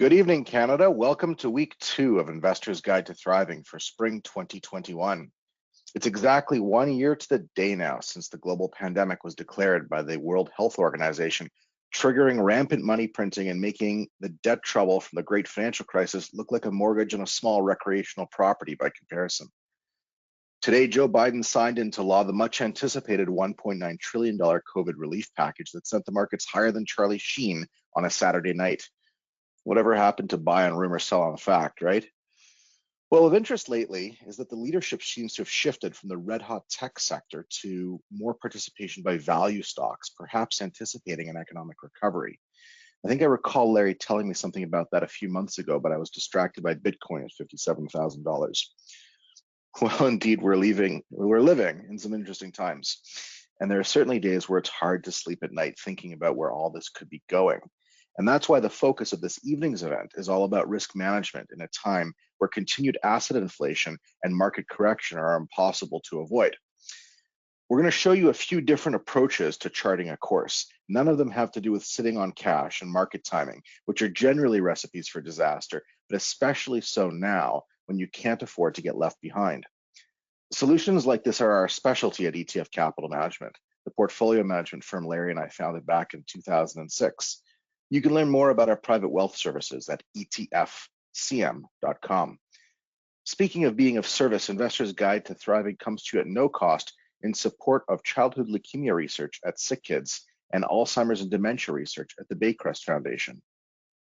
Good evening, Canada. Welcome to week 2 of Investor's Guide to Thriving for spring 2021. It's exactly 1 year to the day now since the global pandemic was declared by the World Health Organization, triggering rampant money printing and making the debt trouble from the great financial crisis look like a mortgage on a small recreational property by comparison. Today, Joe Biden signed into law the much anticipated $1.9 trillion COVID relief package that sent the markets higher than Charlie Sheen on a Saturday night. Whatever happened to buy on rumor, sell on fact, right? Well, of interest lately is that the leadership seems to have shifted from the red-hot tech sector to more participation by value stocks, perhaps anticipating an economic recovery. I think I recall Larry telling me something about that a few months ago, but I was distracted by Bitcoin at $57,000. Well, indeed, we're living in some interesting times. And there are certainly days where it's hard to sleep at night thinking about where all this could be going. And that's why the focus of this evening's event is all about risk management in a time where continued asset inflation and market correction are impossible to avoid. We're going to show you a few different approaches to charting a course. None of them have to do with sitting on cash and market timing, which are generally recipes for disaster, but especially so now when you can't afford to get left behind. Solutions like this are our specialty at ETF Capital Management, the portfolio management firm Larry and I founded back in 2006. You can learn more about our private wealth services at etfcm.com. Speaking of being of service, Investor's Guide to Thriving comes to you at no cost in support of childhood leukemia research at Sick Kids and Alzheimer's and dementia research at the Baycrest Foundation.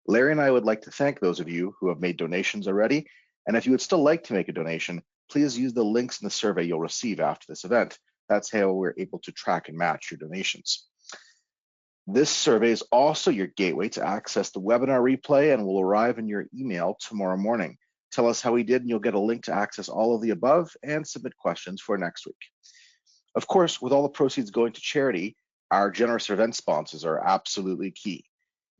Larry and I would like to thank those of you who have made donations already, and if you would still like to make a donation, please use the links in the survey you'll receive after this event. That's how we're able to track and match your donations. This survey is also your gateway to access the webinar replay and will arrive in your email tomorrow morning. Tell us how we did and you'll get a link to access all of the above and submit questions for next week. Of course, with all the proceeds going to charity, our generous event sponsors are absolutely key.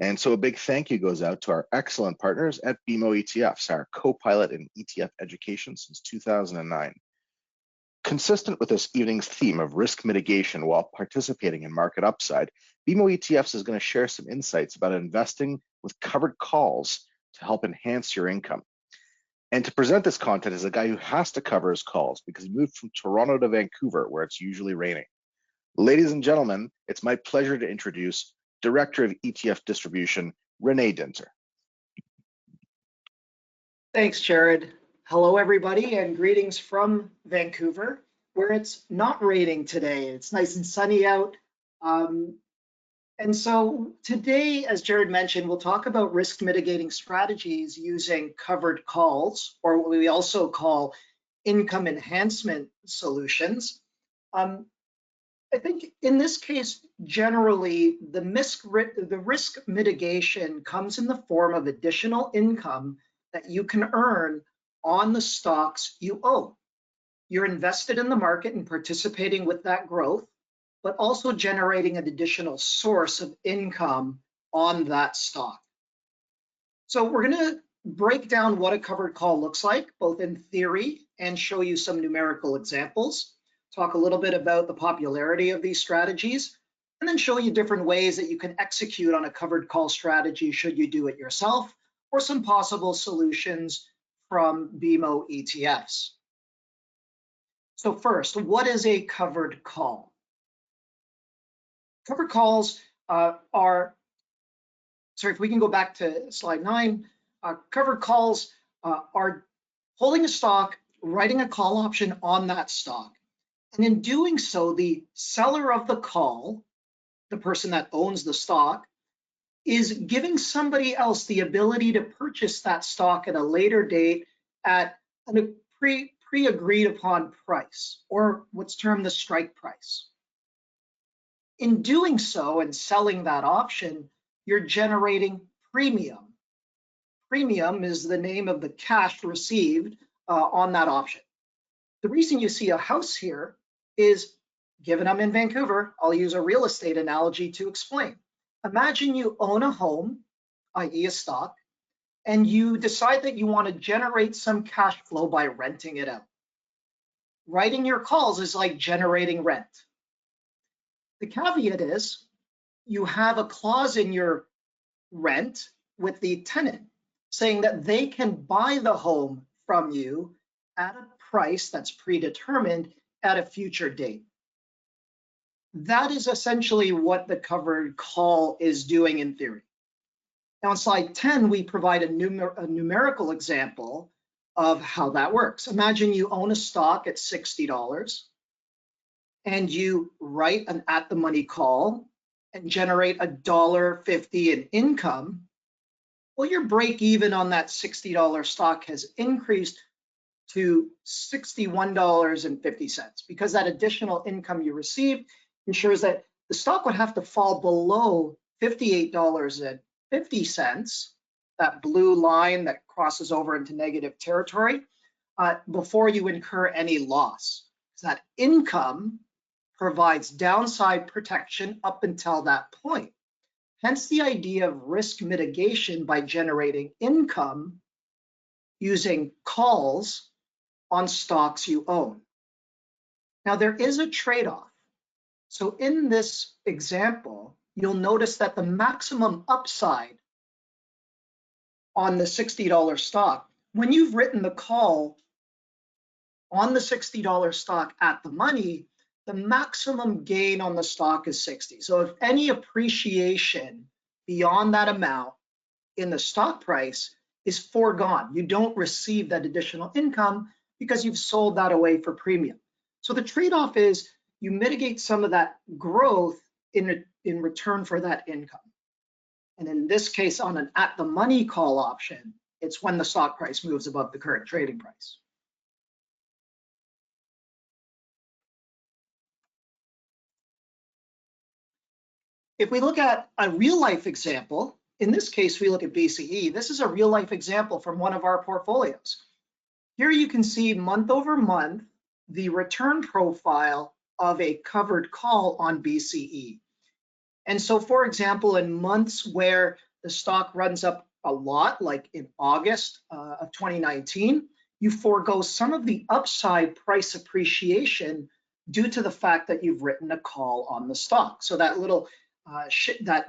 And so a big thank you goes out to our excellent partners at BMO ETFs, our co-pilot in ETF education since 2009. Consistent with this evening's theme of risk mitigation while participating in market upside, BMO ETFs is going to share some insights about investing with covered calls to help enhance your income. And to present this content is a guy who has to cover his calls because he moved from Toronto to Vancouver, where it's usually raining. Ladies and gentlemen, it's my pleasure to introduce Director of ETF Distribution, Renee Dinter. Thanks, Jared. Hello, everybody, and greetings from Vancouver, where it's not raining today. It's nice and sunny out. And so today, as Jared mentioned, we'll talk about risk mitigating strategies using covered calls, or what we also call income enhancement solutions. I think in this case, generally, the risk mitigation comes in the form of additional income that you can earn on the stocks you own. You're invested in the market and participating with that growth, but also generating an additional source of income on that stock. So we're going to break down what a covered call looks like, both in theory and show you some numerical examples, talk a little bit about the popularity of these strategies, and then show you different ways that you can execute on a covered call strategy should you do it yourself, or some possible solutions from BMO ETFs. So first, what is a covered call? Covered calls if we can go back to slide 9, covered calls are holding a stock, writing a call option on that stock. And in doing so, the seller of the call, the person that owns the stock, is giving somebody else the ability to purchase that stock at a later date at a pre-agreed upon price, or what's termed the strike price. In doing so and selling that option, you're generating premium. Premium is the name of the cash received on that option. The reason you see a house here is, given I'm in Vancouver, I'll use a real estate analogy to explain. Imagine you own a home, i.e. a stock, and you decide that you want to generate some cash flow by renting it out. Writing your calls is like generating rent. The caveat is you have a clause in your rent with the tenant saying that they can buy the home from you at a price that's predetermined at a future date. That is essentially what the covered call is doing in theory. Now on slide 10, we provide a numerical example of how that works. Imagine you own a stock at $60 and you write an at-the-money call and generate $1.50 in income. Well, your break even on that $60 stock has increased to $61.50 because that additional income you received ensures that the stock would have to fall below $58.50, that blue line that crosses over into negative territory, before you incur any loss. So that income provides downside protection up until that point. Hence the idea of risk mitigation by generating income using calls on stocks you own. Now there is a trade-off. So in this example, you'll notice that the maximum upside on the $60 stock, when you've written the call on the $60 stock at the money, the maximum gain on the stock is 60. So if any appreciation beyond that amount in the stock price is foregone, you don't receive that additional income because you've sold that away for premium. So the trade-off is you mitigate some of that growth in return for that income. And in this case, on an at-the-money call option, it's when the stock price moves above the current trading price. If we look at a real-life example, in this case, we look at BCE. This is a real-life example from one of our portfolios. Here you can see month over month, the return profile of a covered call on BCE. And so, for example, in months where the stock runs up a lot, like in August of 2019, you forego some of the upside price appreciation due to the fact that you've written a call on the stock. So that little that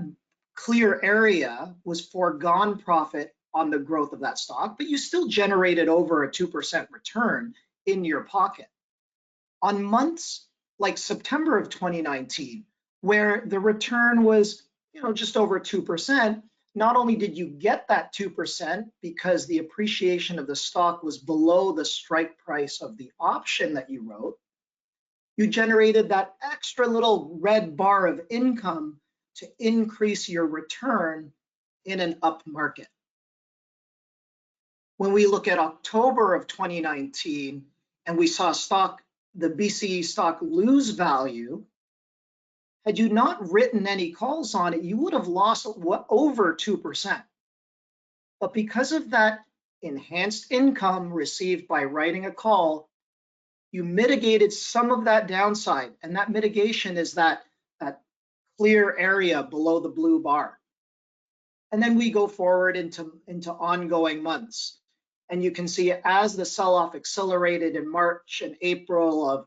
clear area was foregone profit on the growth of that stock, but you still generated over a 2% return in your pocket. On months like September of 2019, where the return was, just over 2%, not only did you get that 2% because the appreciation of the stock was below the strike price of the option that you wrote, you generated that extra little red bar of income to increase your return in an up market. When we look at October of 2019 and we saw the BCE stock lose value, had you not written any calls on it, you would have lost over 2%. But because of that enhanced income received by writing a call, you mitigated some of that downside. And that mitigation is that clear area below the blue bar. And then we go forward into ongoing months. And you can see as the sell-off accelerated in March and April of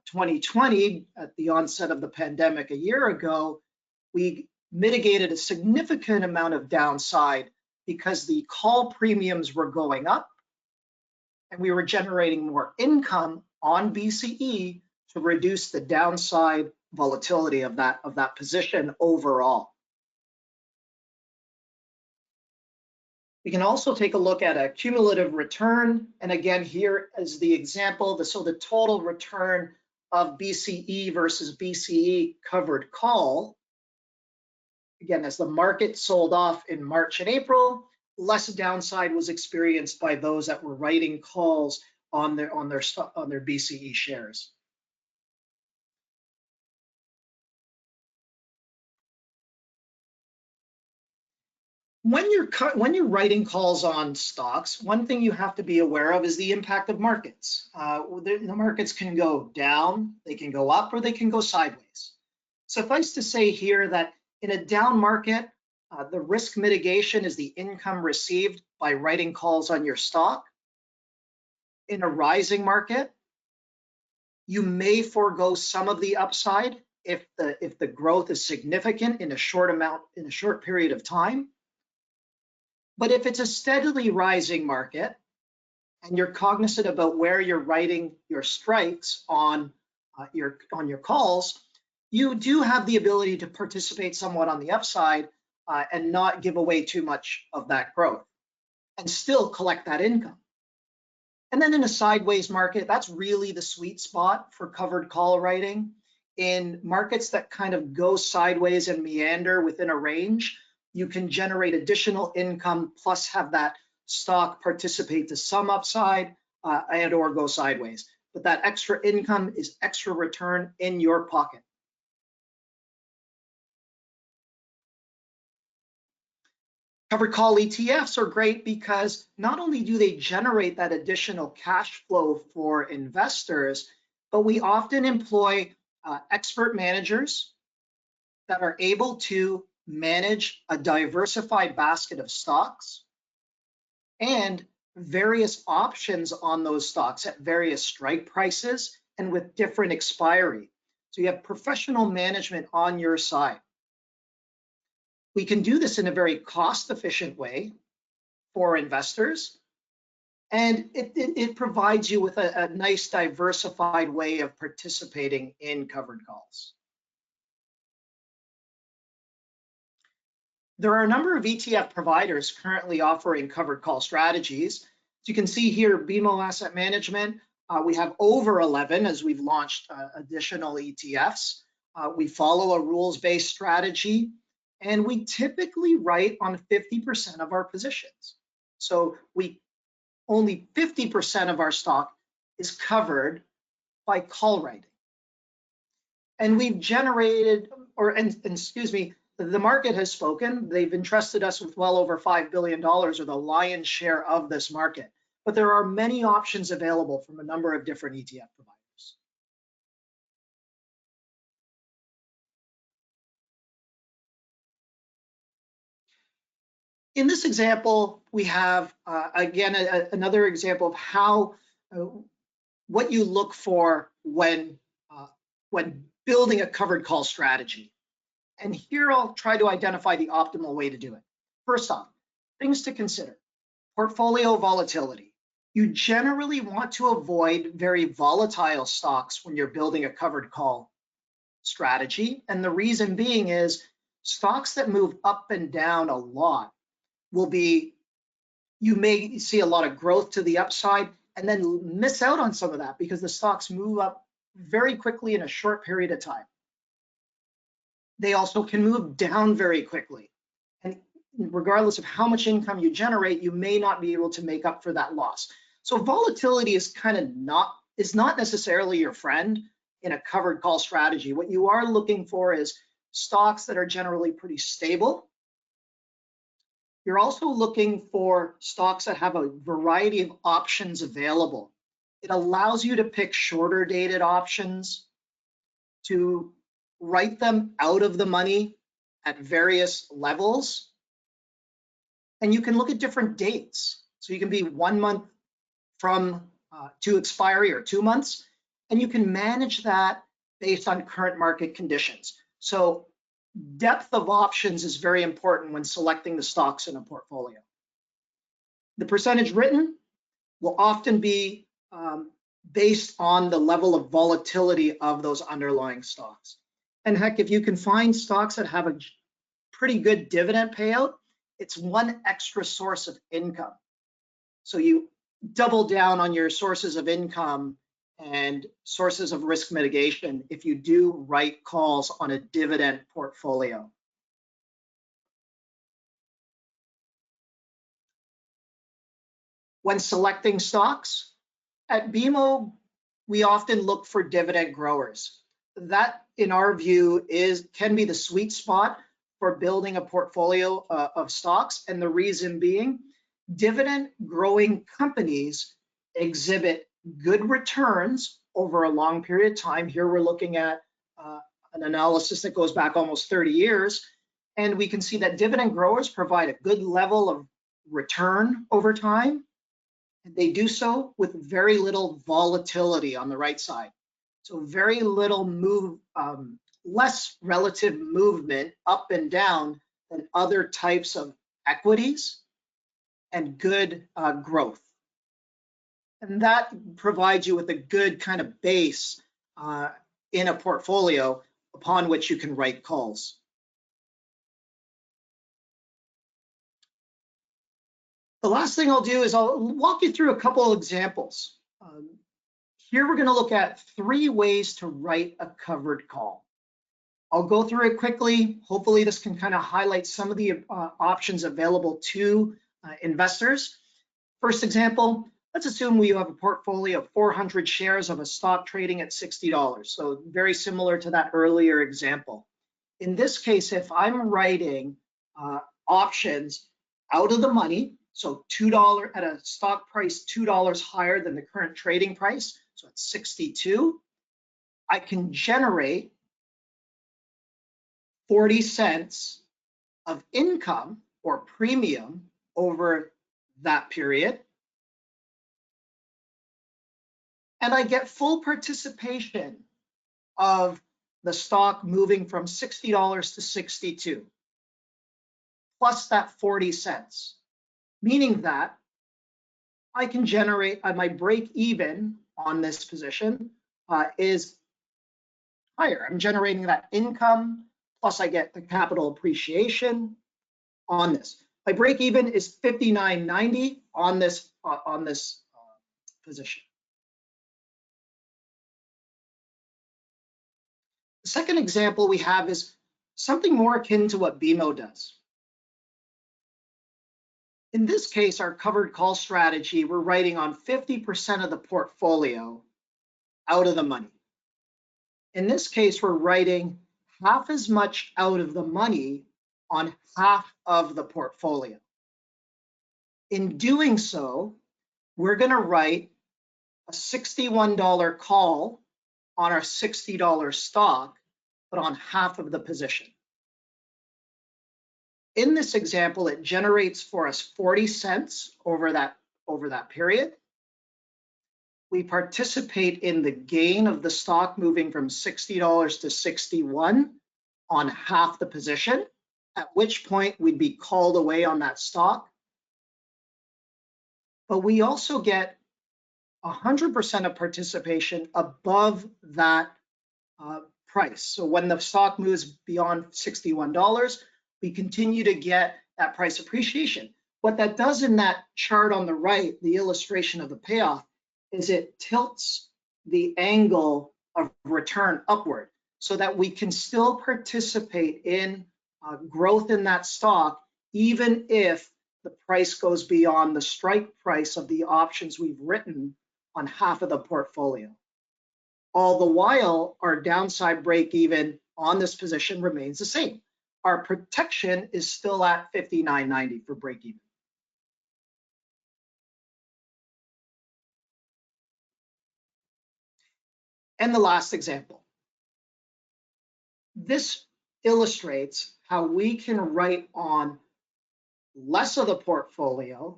2020, at the onset of the pandemic a year ago, we mitigated a significant amount of downside because the call premiums were going up and we were generating more income on BCE to reduce the downside volatility of that position overall. We can also take a look at a cumulative return. And again, here is the example. So the total return of BCE versus BCE covered call. Again, as the market sold off in March and April, less downside was experienced by those that were writing calls on their BCE shares. When you're writing calls on stocks, one thing you have to be aware of is the impact of markets. The markets can go down, they can go up, or they can go sideways. Suffice to say here that in a down market, the risk mitigation is the income received by writing calls on your stock. In a rising market, you may forego some of the upside if the growth is significant in a short period of time. But if it's a steadily rising market and you're cognizant about where you're writing your strikes on your calls, you do have the ability to participate somewhat on the upside and not give away too much of that growth and still collect that income. And then in a sideways market, that's really the sweet spot for covered call writing. In markets that kind of go sideways and meander within a range, you can generate additional income plus have that stock participate to some upside and or go sideways. But that extra income is extra return in your pocket. Covered call ETFs are great because not only do they generate that additional cash flow for investors, but we often employ expert managers that are able to manage a diversified basket of stocks and various options on those stocks at various strike prices and with different expiry. So you have professional management on your side. We can do this in a very cost-efficient way for investors, and it provides you with a nice diversified way of participating in covered calls. There are a number of ETF providers currently offering covered call strategies. As you can see here, BMO Asset Management, we have over 11 as we've launched additional ETFs. We follow a rules-based strategy, and we typically write on 50% of our positions. So only 50% of our stock is covered by call writing. And we've generated, the market has spoken. They've entrusted us with well over $5 billion, or the lion's share of this market. But there are many options available from a number of different ETF providers. In this example, we have, again, another example of how, what you look for when building a covered call strategy. And here I'll try to identify the optimal way to do it. First off, things to consider. Portfolio volatility. You generally want to avoid very volatile stocks when you're building a covered call strategy. And the reason being is stocks that move up and down a lot you may see a lot of growth to the upside and then miss out on some of that because the stocks move up very quickly in a short period of time. They also can move down very quickly. And regardless of how much income you generate, you may not be able to make up for that loss. So volatility is not necessarily your friend in a covered call strategy. What you are looking for is stocks that are generally pretty stable. You're also looking for stocks that have a variety of options available. It allows you to pick shorter dated options, to write them out of the money at various levels. And you can look at different dates. So you can be 1 month from to expiry or 2 months, and you can manage that based on current market conditions. So depth of options is very important when selecting the stocks in a portfolio. The percentage written will often be based on the level of volatility of those underlying stocks. And heck, if you can find stocks that have a pretty good dividend payout, it's one extra source of income. So you double down on your sources of income and sources of risk mitigation if you do write calls on a dividend portfolio. When selecting stocks, at BMO, we often look for dividend growers. That, in our view, can be the sweet spot for building a portfolio of stocks. And the reason being, dividend growing companies exhibit good returns over a long period of time. Here we're looking at an analysis that goes back almost 30 years. And we can see that dividend growers provide a good level of return over time. And they do so with very little volatility on the right side. So very little less relative movement up and down than other types of equities. and good growth. And that provides you with a good kind of base in a portfolio upon which you can write calls. The last thing I'll do is I'll walk you through a couple of examples. Here we're going to look at 3 ways to write a covered call. I'll go through it quickly. Hopefully this can kind of highlight some of the options available to investors. First example, let's assume we have a portfolio of 400 shares of a stock trading at $60. So very similar to that earlier example. In this case, if I'm writing options out of the money, so $2 at a stock price $2 higher than the current trading price, so at 62, I can generate 40 cents of income or premium over that period. And I get full participation of the stock moving from $60 to 62, plus that 40 cents, meaning that I can generate, my break even on this position is higher. I'm generating that income, plus I get the capital appreciation on this. My break even is $59.90 on this position. The second example we have is something more akin to what BMO does. In this case, our covered call strategy, we're writing on 50% of the portfolio out of the money. In this case, we're writing half as much out of the money on half of the portfolio. In doing so, we're going to write a $61 call on our $60 stock, but on half of the position. In this example, it generates for us 40 cents over that period. We participate in the gain of the stock moving from $60 to 61 on half the position, at which point we'd be called away on that stock. But we also get 100% of participation above that price. So when the stock moves beyond $61, we continue to get that price appreciation. What that does in that chart on the right, the illustration of the payoff, is it tilts the angle of return upward so that we can still participate in growth in that stock, even if the price goes beyond the strike price of the options we've written on half of the portfolio. All the while, our downside break even on this position remains the same. Our protection is still at $59.90 for break even. And the last example. This illustrates how we can write on less of the portfolio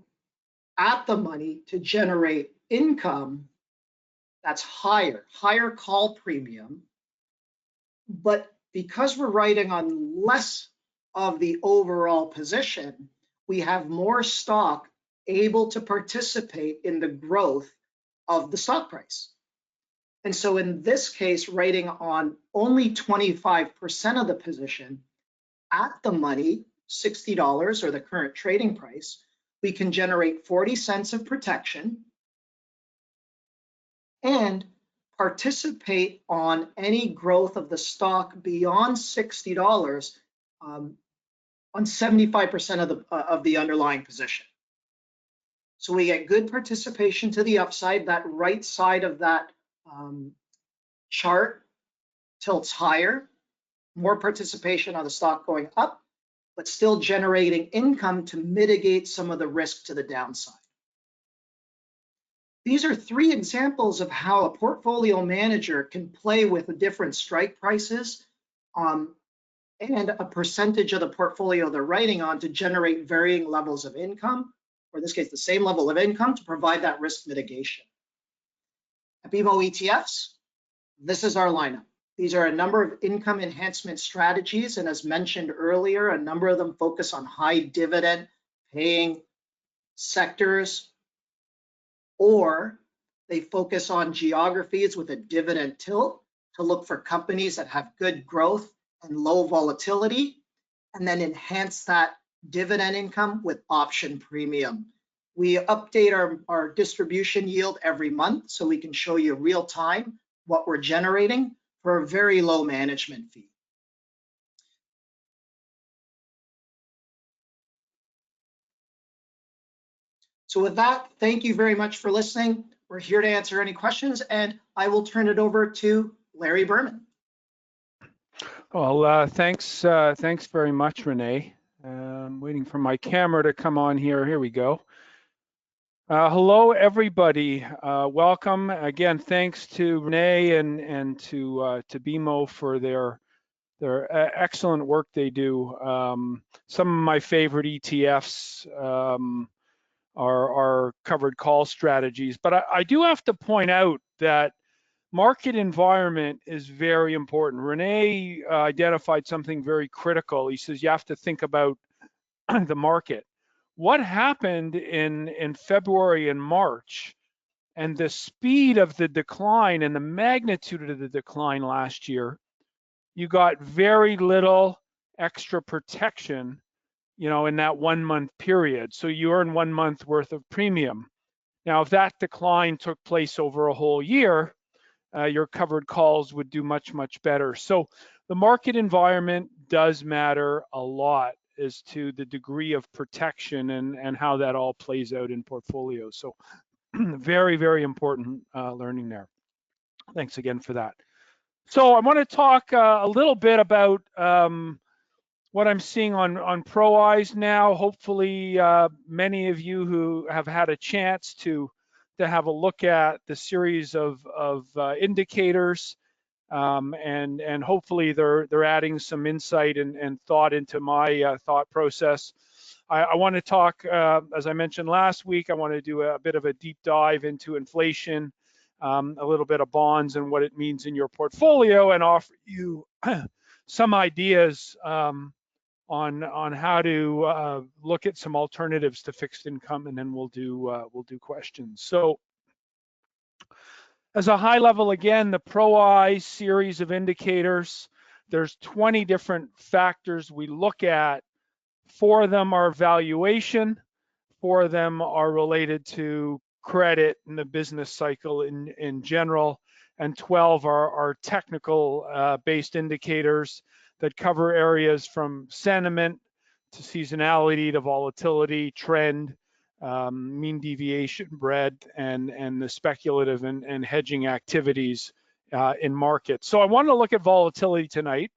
at the money to generate income that's higher call premium. But because we're writing on less of the overall position, we have more stock able to participate in the growth of the stock price. And so in this case, writing on only 25% of the position at the money, $60 or the current trading price, we can generate 40 cents of protection and participate on any growth of the stock beyond $60 on 75% of the underlying position. So we get good participation to the upside. That right side of that chart tilts higher, more participation on the stock going up, but still generating income to mitigate some of the risk to the downside. These are 3 examples of how a portfolio manager can play with different strike prices and a percentage of the portfolio they're writing on to generate varying levels of income, or in this case, the same level of income to provide that risk mitigation. At BMO ETFs, this is our lineup. These are a number of income enhancement strategies, and as mentioned earlier, a number of them focus on high dividend paying sectors, or they focus on geographies with a dividend tilt to look for companies that have good growth and low volatility, and then enhance that dividend income with option premium. We update our distribution yield every month so we can show you real time what we're generating for a very low management fee. So with that, thank you very much for listening. We're here to answer any questions, and I will turn it over to Larry Berman. Well, thanks very much, Renee. I'm waiting for my camera to come on here. Here we go. Hello, everybody. Welcome again. Thanks to Renee and to BMO for their excellent work they do. Some of my favorite ETFs are covered call strategies, but I do have to point out that market environment is very important. Renee identified something very critical. He says you have to think about the market. What happened in February and March, and the speed of the decline and the magnitude of the decline last year, you got very little extra protection, in that 1 month period. So you earn 1 month worth of premium. Now, if that decline took place over a whole year, your covered calls would do much, much better. So the market environment does matter a lot as to the degree of protection and how that all plays out in portfolios. So very, very important learning there. Thanks again for that. So I want to talk a little bit about what I'm seeing on ProEyes now. Hopefully many of you who have had a chance to have a look at the series of indicators, and hopefully they're adding some insight and thought into my thought process. I want to talk, as I mentioned last week, I want to do a bit of a deep dive into inflation, a little bit of bonds and what it means in your portfolio, and offer you some ideas on how to look at some alternatives to fixed income, and then we'll do questions. So as a high level, again, the ProEyes series of indicators, there's 20 different factors we look at. 4 of them are valuation, 4 of them are related to credit and the business cycle in general, and 12 are technical based indicators that cover areas from sentiment to seasonality to volatility, trend, mean deviation, breadth, and the speculative and hedging activities in markets. So I want to look at volatility tonight.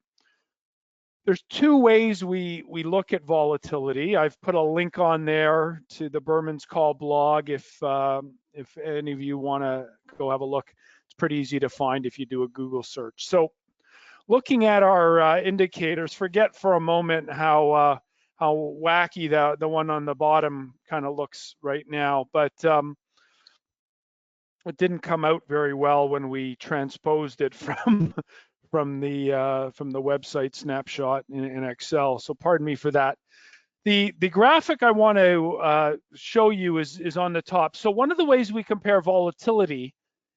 There's 2 ways we look at volatility. I've put a link on there to the Berman's Call blog if any of you want to go have a look. It's pretty easy to find if you do a Google search. So looking at our indicators, forget for a moment how wacky the one on the bottom kind of looks right now, but it didn't come out very well when we transposed it from the website snapshot in Excel. So pardon me for that. The graphic I want to show you is on the top. So one of the ways we compare volatility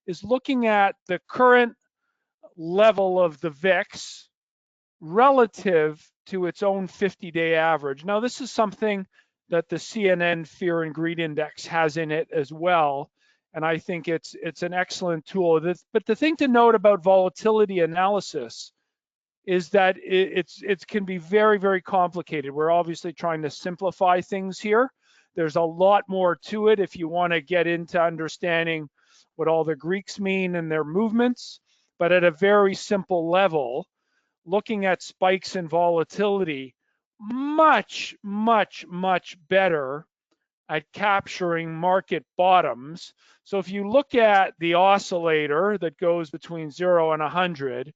is looking at the current level of the VIX relative to its own 50-day average. Now, this is something that the CNN Fear and Greed Index has in it as well, and I think it's an excellent tool. But the thing to note about volatility analysis is that it can be very, very complicated. We're obviously trying to simplify things here. There's a lot more to it if you want to get into understanding what all the Greeks mean and their movements. But at a very simple level, looking at spikes in volatility, much, much, much better at capturing market bottoms. So if you look at the oscillator that goes between 0 and 100,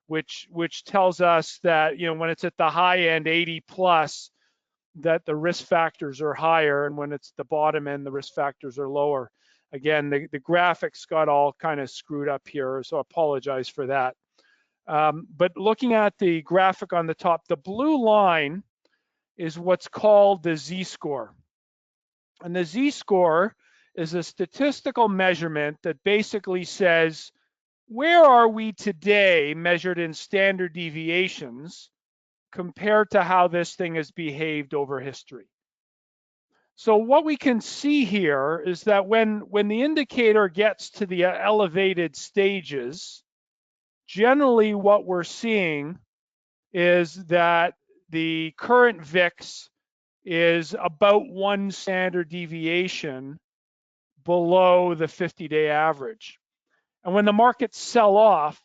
which tells us that when it's at the high end 80 plus, that the risk factors are higher, and when it's the bottom end, the risk factors are lower. Again, the graphics got all kind of screwed up here, so I apologize for that. But looking at the graphic on the top, the blue line is what's called the Z-score. And the z-score is a statistical measurement that basically says, where are we today measured in standard deviations compared to how this thing has behaved over history? So what we can see here is that when the indicator gets to the elevated stages, generally what we're seeing is that the current VIX is about 1 standard deviation below the 50-day average. And when the markets sell off,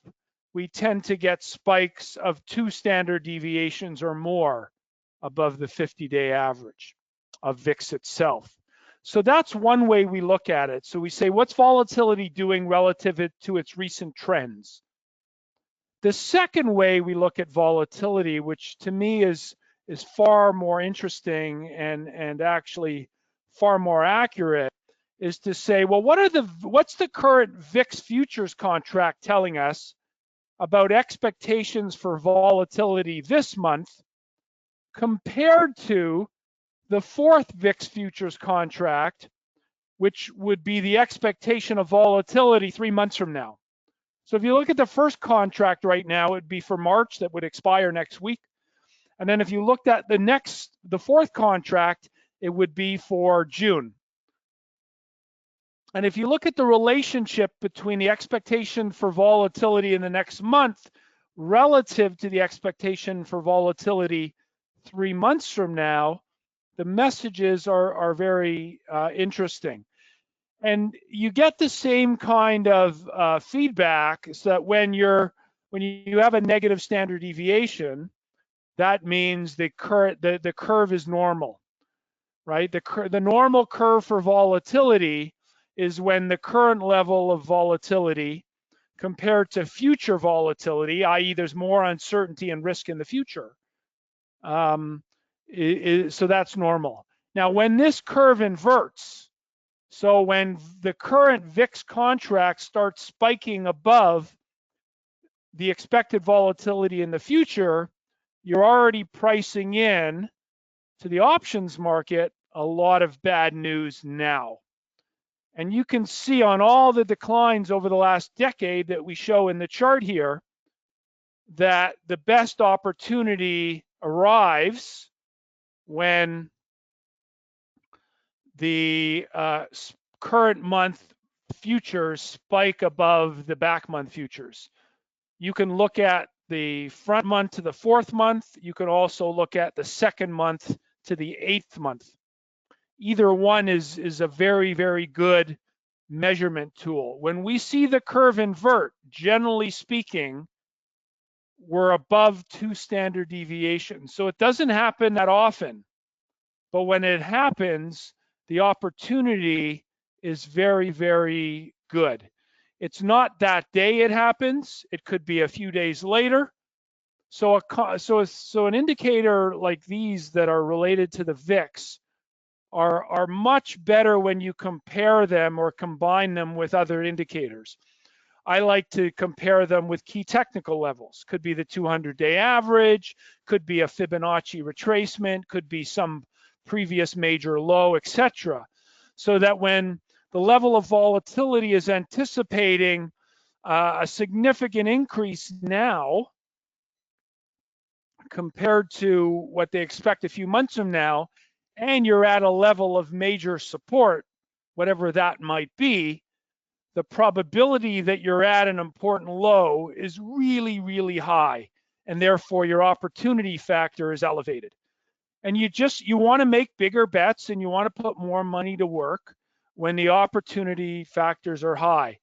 we tend to get spikes of 2 standard deviations or more above the 50-day average of VIX itself. So that's one way we look at it. So we say, what's volatility doing relative to its recent trends? The second way we look at volatility, which to me is far more interesting and actually far more accurate, is to say, well, what's the current VIX futures contract telling us about expectations for volatility this month compared to the fourth VIX futures contract, which would be the expectation of volatility 3 months from now. So if you look at the first contract right now, it would be for March, that would expire next week. And then if you looked at the fourth contract, it would be for June. And if you look at the relationship between the expectation for volatility in the next month relative to the expectation for volatility 3 months from now, the messages are very interesting. And you get the same kind of feedback, so that when you have a negative standard deviation, that means the curve is normal, right? The normal curve for volatility is when the current level of volatility compared to future volatility, i.e. there's more uncertainty and risk in the future. So that's normal. Now, when this curve inverts, so when the current VIX contract starts spiking above the expected volatility in the future, you're already pricing in to the options market a lot of bad news now. And you can see on all the declines over the last decade that we show in the chart here, that the best opportunity arrives when the current month futures spike above the back month futures. You can look at the front month to the fourth month. You can also look at the second month to the 8th month. Either one is a very, very good measurement tool. When we see the curve invert, generally speaking, we're above 2 standard deviations. So it doesn't happen that often, but when it happens, the opportunity is very, very good. It's not that day it happens. It could be a few days later. So an indicator like these that are related to the VIX are much better when you compare them or combine them with other indicators. I like to compare them with key technical levels. Could be the 200-day average, could be a Fibonacci retracement, could be some previous major low, etc. So that when the level of volatility is anticipating a significant increase now compared to what they expect a few months from now, and you're at a level of major support, whatever that might be, the probability that you're at an important low is really, really high, and therefore your opportunity factor is elevated. And you want to make bigger bets and you want to put more money to work when the opportunity factors are high.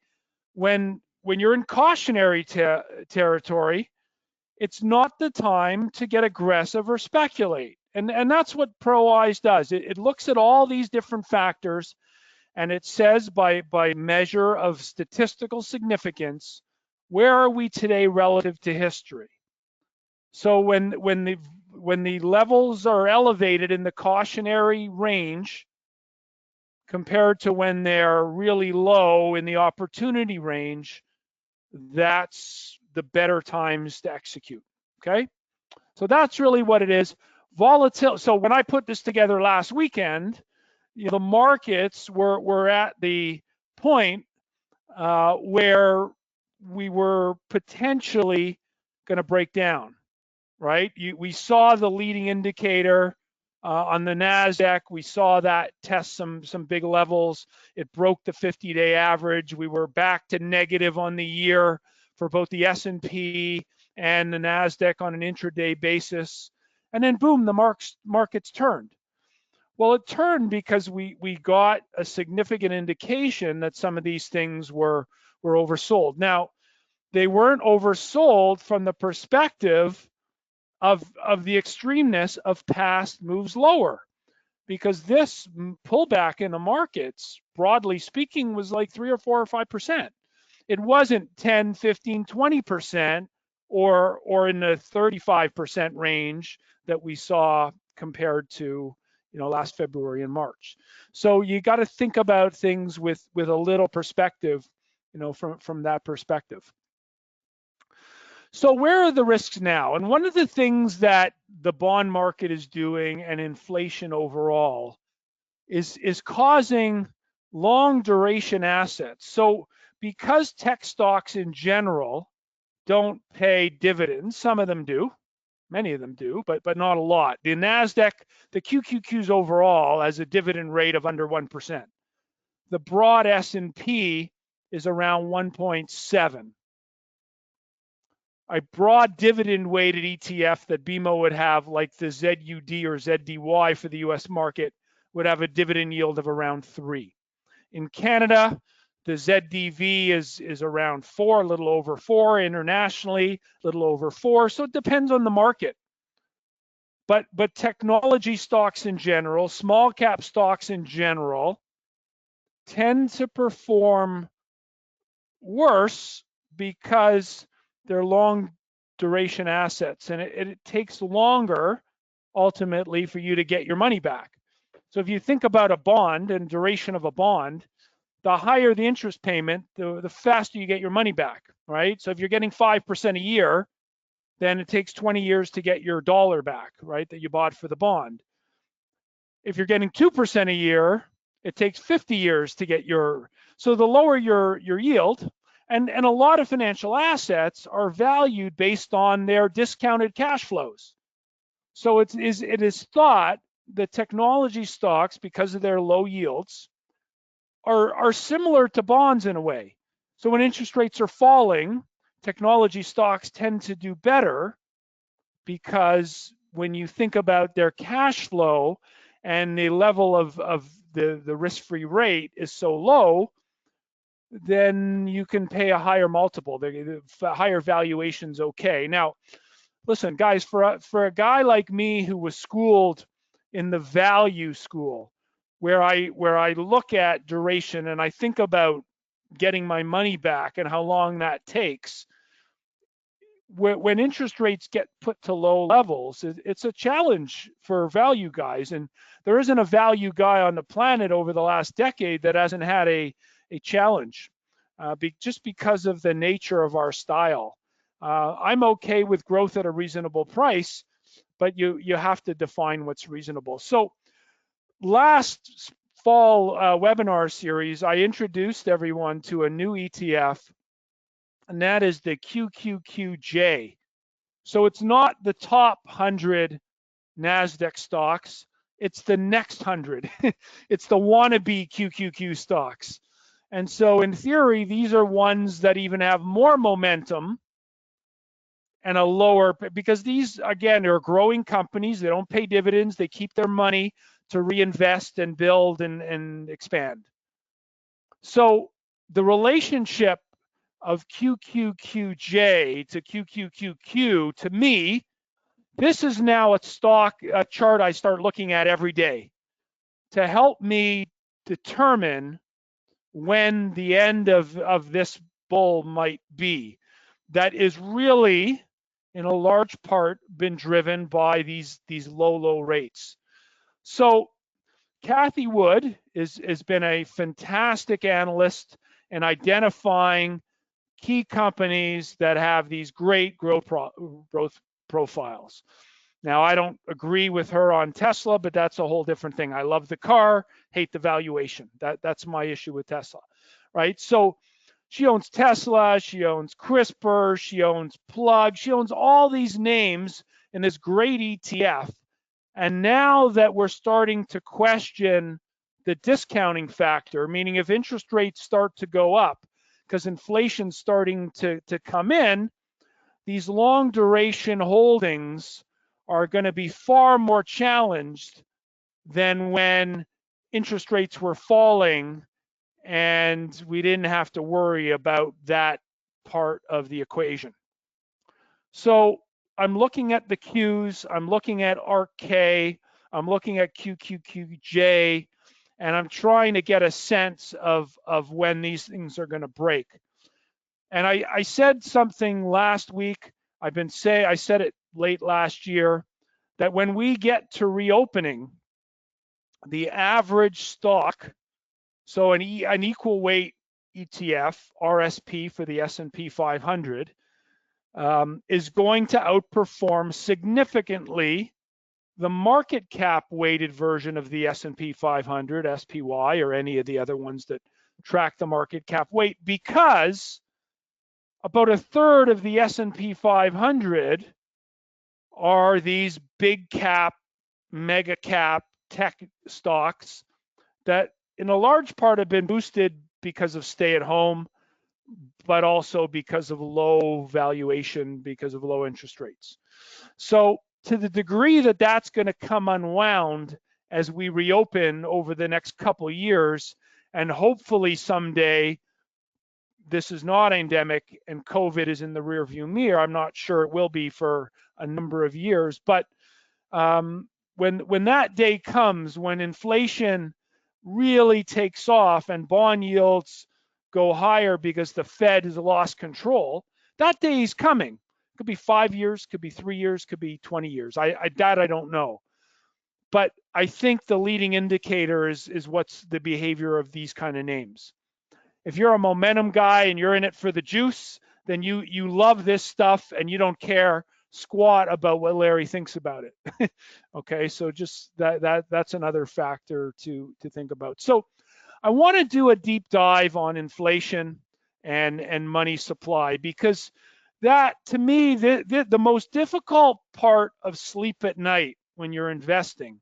When you're in cautionary territory, it's not the time to get aggressive or speculate. And that's what ProEyes does. It looks at all these different factors, and it says by measure of statistical significance, where are we today relative to history? So when the levels are elevated in the cautionary range compared to when they're really low in the opportunity range, that's the better times to execute, okay? So that's really what it is. Volatility. So when I put this together last weekend, the markets were at the point where we were potentially going to break down, right? We saw the leading indicator on the NASDAQ. We saw that test some big levels. It broke the 50-day average. We were back to negative on the year for both the S&P and the NASDAQ on an intraday basis. And then boom, the markets turned. Well, it turned because we got a significant indication that some of these things were oversold. Now, they weren't oversold from the perspective of the extremeness of past moves lower, because this pullback in the markets, broadly speaking, was like 3 or 4 or 5%. It wasn't 10, 15, 20% or in the 35% range that we saw compared to last February and March. So you got to think about things with a little perspective, from that perspective. So where are the risks now? And one of the things that the bond market is doing, and inflation overall, is causing long duration assets. So because tech stocks in general don't pay dividends, some of them do, many of them do, but not a lot. The NASDAQ, the QQQs overall has a dividend rate of under 1%. The broad S&P is around 1.7. A broad dividend weighted ETF that BMO would have, like the ZUD or ZDY for the US market, would have a dividend yield of around 3. In Canada, the ZDV is around 4, a little over 4. Internationally, a little over 4. So it depends on the market. But technology stocks in general, small cap stocks in general, tend to perform worse because they're long duration assets, and it takes longer ultimately for you to get your money back. So if you think about a bond and duration of a bond, the higher the interest payment, the faster you get your money back, right? So if you're getting 5% a year, then it takes 20 years to get your dollar back, right, that you bought for the bond. If you're getting 2% a year, it takes 50 years to get so the lower your yield, and a lot of financial assets are valued based on their discounted cash flows. So it is thought that technology stocks, because of their low yields, are similar to bonds in a way. So when interest rates are falling, technology stocks tend to do better, because when you think about their cash flow and the level of the risk-free rate is so low, then you can pay a higher multiple. The higher valuation's okay. Now, listen, guys, for a guy like me who was schooled in the value school, where I look at duration and I think about getting my money back and how long that takes, when interest rates get put to low levels, it's a challenge for value guys. And there isn't a value guy on the planet over the last decade that hasn't had a challenge, just because of the nature of our style. I'm okay with growth at a reasonable price, but you have to define what's reasonable. So last fall webinar series, I introduced everyone to a new ETF, and that is the QQQJ. So it's not the top 100 NASDAQ stocks, it's the next 100. It's the wannabe QQQ stocks. And so in theory, these are ones that even have more momentum and a lower, because these, again, are growing companies. They don't pay dividends. They keep their money to reinvest and build and expand. So the relationship of QQQJ to QQQQ, to me, this is now a chart I start looking at every day to help me determine when the end of this bull might be. That is really, in a large part, been driven by these low rates. So Kathy Wood has been a fantastic analyst in identifying key companies that have these great growth profiles. Now, I don't agree with her on Tesla, but that's a whole different thing. I love the car, hate the valuation. That's my issue with Tesla, right? So she owns Tesla, she owns CRISPR, she owns Plug, she owns all these names in this great ETF. And now that we're starting to question the discounting factor, meaning if interest rates start to go up because inflation's starting to come in, these long duration holdings are going to be far more challenged than when interest rates were falling and we didn't have to worry about that part of the equation. So I'm looking at the Qs, I'm looking at ARK-K, I'm looking at QQQJ, and I'm trying to get a sense of when these things are going to break. And I said something last week, I said it late last year, that when we get to reopening, the average stock, so an equal weight ETF, RSP for the S&P 500, is going to outperform significantly the market cap weighted version of the S&P 500, SPY, or any of the other ones that track the market cap weight, because about a third of the S&P 500 are these big cap, mega cap tech stocks that in a large part have been boosted because of stay at home, but also because of low valuation, because of low interest rates. So to the degree that that's going to come unwound as we reopen over the next couple of years, and hopefully someday this is not endemic and COVID is in the rearview mirror, I'm not sure it will be for a number of years, but when that day comes, when inflation really takes off and bond yields go higher because the Fed has lost control, that day is coming. Could be 5 years, could be 3 years, could be 20 years. I don't know. But I think the leading indicator is what's the behavior of these kind of names. If you're a momentum guy and you're in it for the juice, then you love this stuff and you don't care squat about what Larry thinks about it. Okay, so just that's another factor to think about. So I want to do a deep dive on inflation and money supply, because that, to me, the most difficult part of sleep at night when you're investing.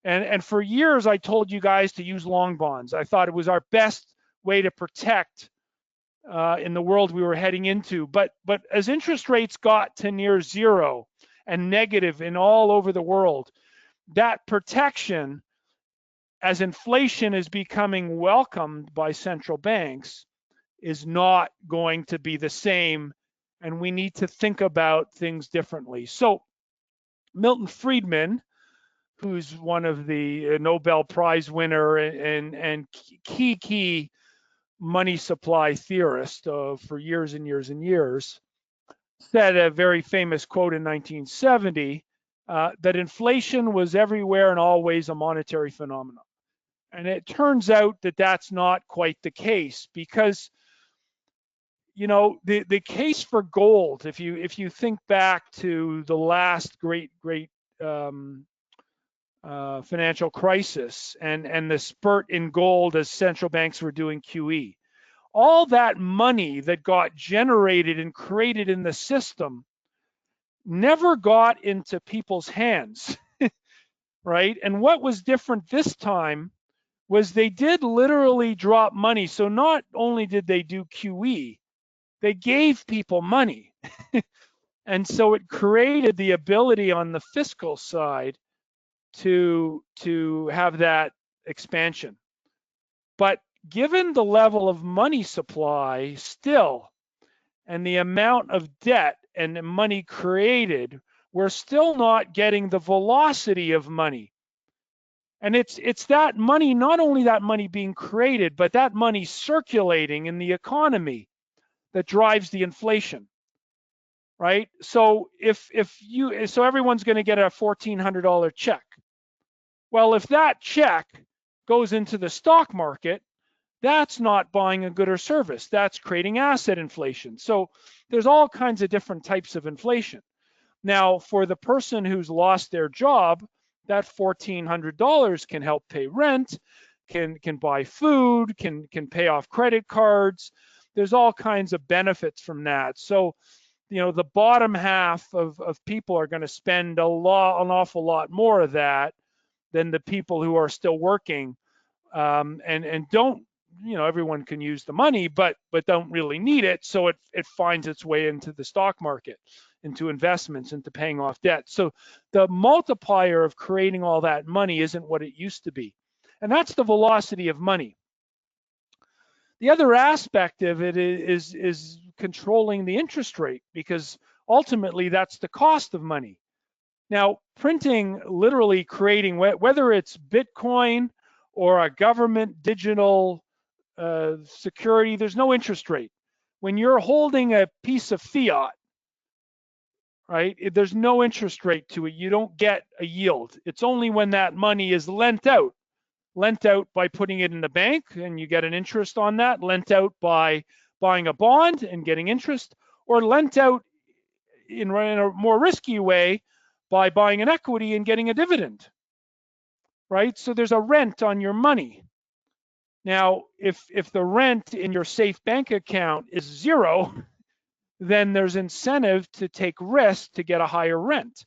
And for years I told you guys to use long bonds. I thought it was our best way to protect in the world we were heading into. But as interest rates got to near zero and negative in all over the world, that protection, as inflation is becoming welcomed by central banks, is not going to be the same, and we need to think about things differently. So Milton Friedman, who's one of the Nobel Prize winner and key money supply theorist for years and years and years, said a very famous quote in 1970 that inflation was everywhere and always a monetary phenomenon. And it turns out that that's not quite the case, because the case for gold, if you think back to the last great financial crisis and the spurt in gold as central banks were doing QE, all that money that got generated and created in the system never got into people's hands, right? And what was different this time was they did literally drop money. So not only did they do QE, they gave people money. And so it created the ability on the fiscal side to have that expansion. But given the level of money supply still and the amount of debt and money created, we're still not getting the velocity of money. And it's that money, not only that money being created, but that money circulating in the economy that drives the inflation, right? So so everyone's going to get a $1,400 check. Well, if that check goes into the stock market, that's not buying a good or service. That's creating asset inflation. So there's all kinds of different types of inflation. Now, for the person who's lost their job, that $1,400 can help pay rent, can buy food, can pay off credit cards. There's all kinds of benefits from that. So, the bottom half of people are going to spend an awful lot more of that than the people who are still working, and don't, everyone can use the money, but don't really need it. So it finds its way into the stock market, into investments, into paying off debt. So the multiplier of creating all that money isn't what it used to be. And that's the velocity of money. The other aspect of it is controlling the interest rate, because ultimately that's the cost of money. Now, printing, literally creating, whether it's Bitcoin or a government digital security, there's no interest rate. When you're holding a piece of fiat, right, there's no interest rate to it. You don't get a yield. It's only when that money is lent out by putting it in the bank and you get an interest on that, lent out by buying a bond and getting interest, or lent out in a more risky way by buying an equity and getting a dividend, right? So there's a rent on your money. Now, if the rent in your safe bank account is zero, then there's incentive to take risk to get a higher rent.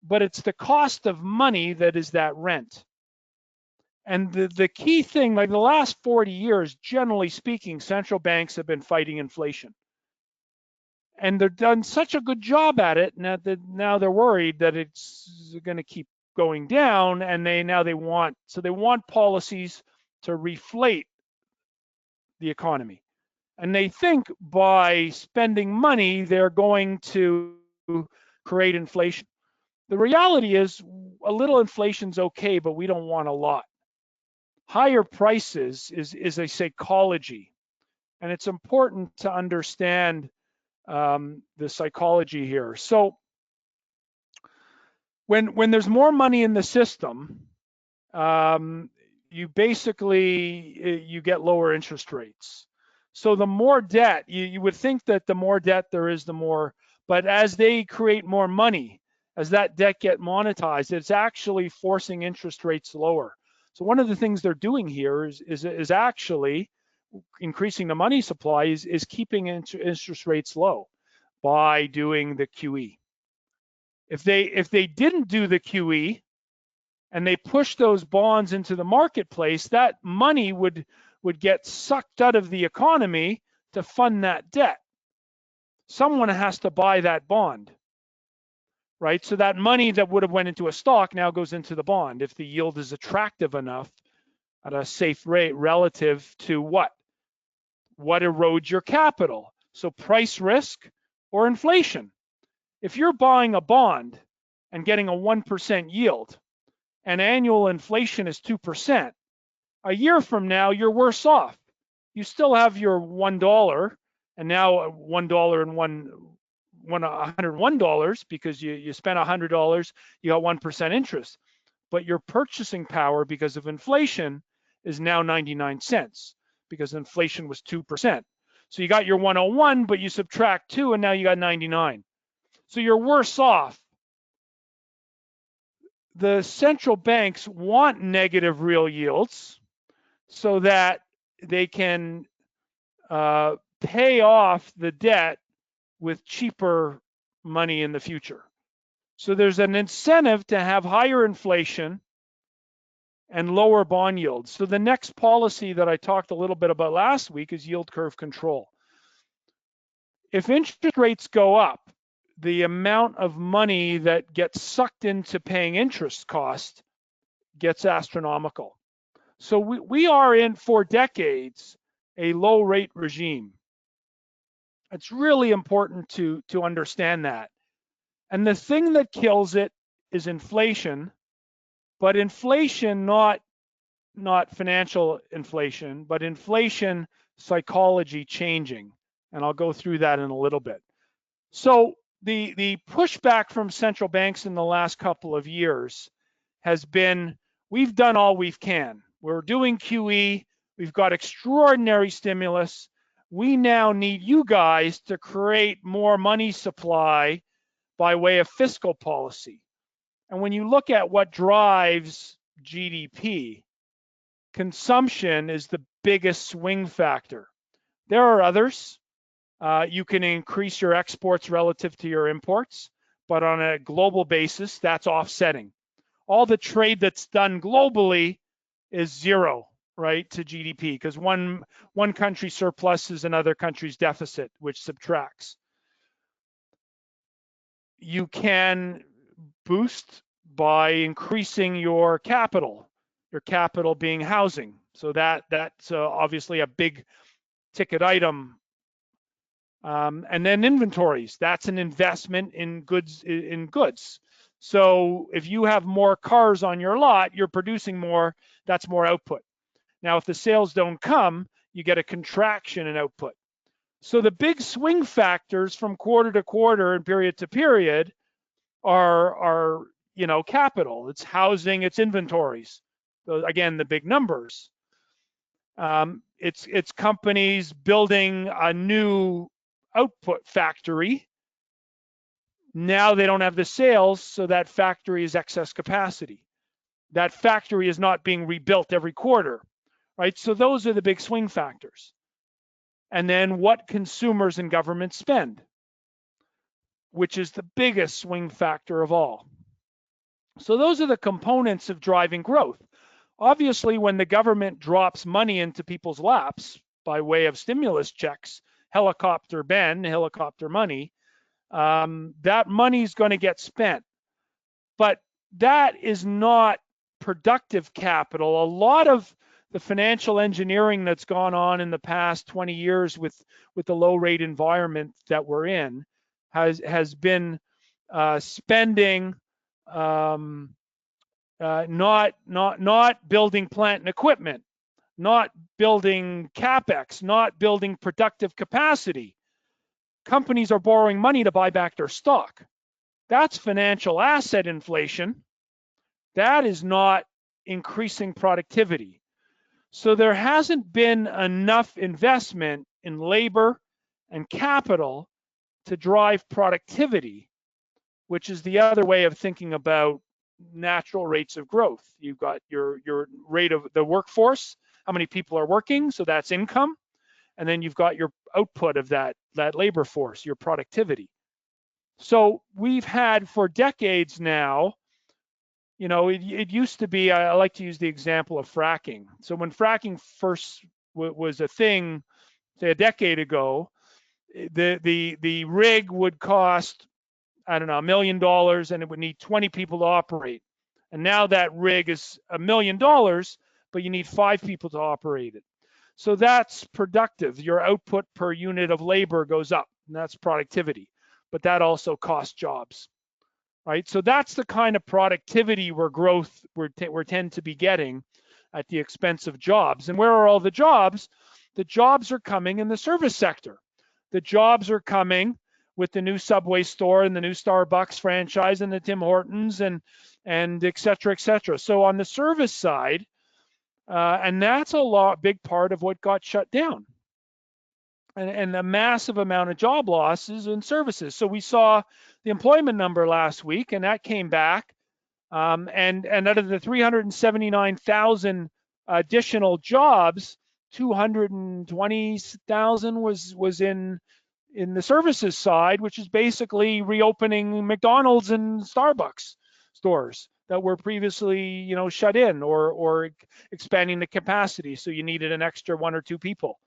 But it's the cost of money that is that rent. And the key thing, like the last 40 years, generally speaking, central banks have been fighting inflation. And they've done such a good job at it, now they're worried that it's going to keep going down, and they want policies to reflate the economy. And they think by spending money, they're going to create inflation. The reality is a little inflation's okay, but we don't want a lot. Higher prices is a psychology, and it's important to understand the psychology here. So when there's more money in the system, you basically you get lower interest rates. So the more debt, you would think that the more debt there is, the more, but as they create more money, as that debt get monetized, it's actually forcing interest rates lower. So one of the things they're doing here is actually increasing the money supply, is keeping interest rates low by doing the QE. If they didn't do the QE and they push those bonds into the marketplace, that money would get sucked out of the economy to fund that debt. Someone has to buy that bond, right? So that money that would have went into a stock now goes into the bond if the yield is attractive enough at a safe rate relative to what erodes your capital. So price risk or inflation. If you're buying a bond and getting a 1% yield and annual inflation is 2%, a year from now, you're worse off. You still have your $1, and now $1 and $101 because you spent $100, you got 1% interest. But your purchasing power because of inflation is now 99 cents because inflation was 2%. So you got your 101, but you subtract 2, and now you got 99. So you're worse off. The central banks want negative real yields so that they can pay off the debt with cheaper money in the future. So there's an incentive to have higher inflation and lower bond yields. So the next policy that I talked a little bit about last week is yield curve control. If interest rates go up, the amount of money that gets sucked into paying interest cost gets astronomical. So we are in, for decades, a low rate regime. It's really important to understand that. And the thing that kills it is inflation, but inflation, not financial inflation, but inflation psychology changing. And I'll go through that in a little bit. So the pushback from central banks in the last couple of years has been, we've done all we can. We're doing QE. We've got extraordinary stimulus. We now need you guys to create more money supply by way of fiscal policy. And when you look at what drives GDP, consumption is the biggest swing factor. There are others. You can increase your exports relative to your imports, but on a global basis, that's offsetting. All the trade that's done globally is zero, right, to GDP, because one country's surplus is another country's deficit, which subtracts. You can boost by increasing your capital being housing. So that's obviously a big ticket item. And then inventories, that's an investment in goods. So if you have more cars on your lot, you're producing more, that's more output. Now, if the sales don't come, you get a contraction in output. So the big swing factors from quarter to quarter and period to period are capital. It's housing, it's inventories. So again, the big numbers. It's companies building a new output factory. Now they don't have the sales, so that factory is excess capacity. That factory is not being rebuilt every quarter, right? So those are the big swing factors. And then what consumers and governments spend, which is the biggest swing factor of all. So those are the components of driving growth. Obviously, when the government drops money into people's laps by way of stimulus checks, helicopter money, that money is going to get spent. But that is not productive capital. A lot of the financial engineering that's gone on in the past 20 years with the low rate environment that we're in has been spending, not building plant and equipment, not building capex, not building productive capacity. Companies are borrowing money to buy back their stock. That's financial asset inflation. That is not increasing productivity. So there hasn't been enough investment in labor and capital to drive productivity, which is the other way of thinking about natural rates of growth. You've got your rate of the workforce, how many people are working, so that's income, and then you've got your output of that labor force, your productivity. So we've had for decades now, it used to be, I like to use the example of fracking. So when fracking first was a thing, say a decade ago, the rig would cost, I don't know, $1 million, and it would need 20 people to operate. And now that rig is $1 million, but you need 5 people to operate it. So that's productive. Your output per unit of labor goes up, and that's productivity. But that also costs jobs, right? So that's the kind of productivity where growth we tend to be getting at the expense of jobs. And where are all the jobs? The jobs are coming in the service sector. The jobs are coming with the new Subway store and the new Starbucks franchise and the Tim Hortons and et cetera, et cetera. So on the service side, and that's big part of what got shut down. And a massive amount of job losses in services. So we saw the employment number last week, and that came back. And out of the 379,000 additional jobs, 220,000 was in the services side, which is basically reopening McDonald's and Starbucks stores that were previously, shut in or expanding the capacity. So you needed an extra 1 or 2 people.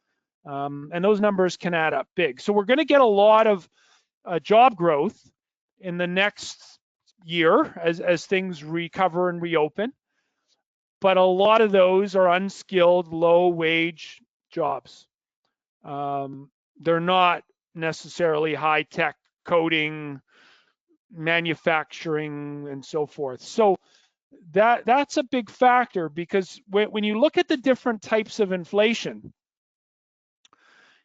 And those numbers can add up big. So we're going to get a lot of job growth in the next year as things recover and reopen. But a lot of those are unskilled, low-wage jobs. They're not necessarily high-tech coding, manufacturing, and so forth. So that's a big factor, because when you look at the different types of inflation,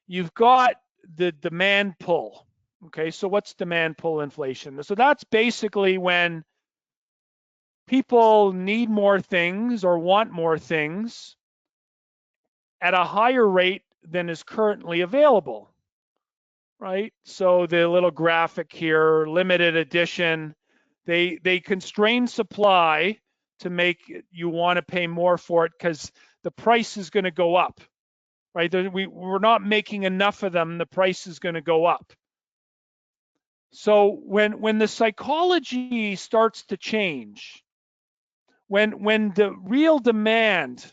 you've got the demand pull. Okay, so what's demand pull inflation? So that's basically when people need more things or want more things at a higher rate than is currently available. right? So the little graphic here, limited edition, they constrain supply to make you want to pay more for it because the price is going to go up, right? We're not making enough of them, the price is going to go up. So when the psychology starts to change, when the real demand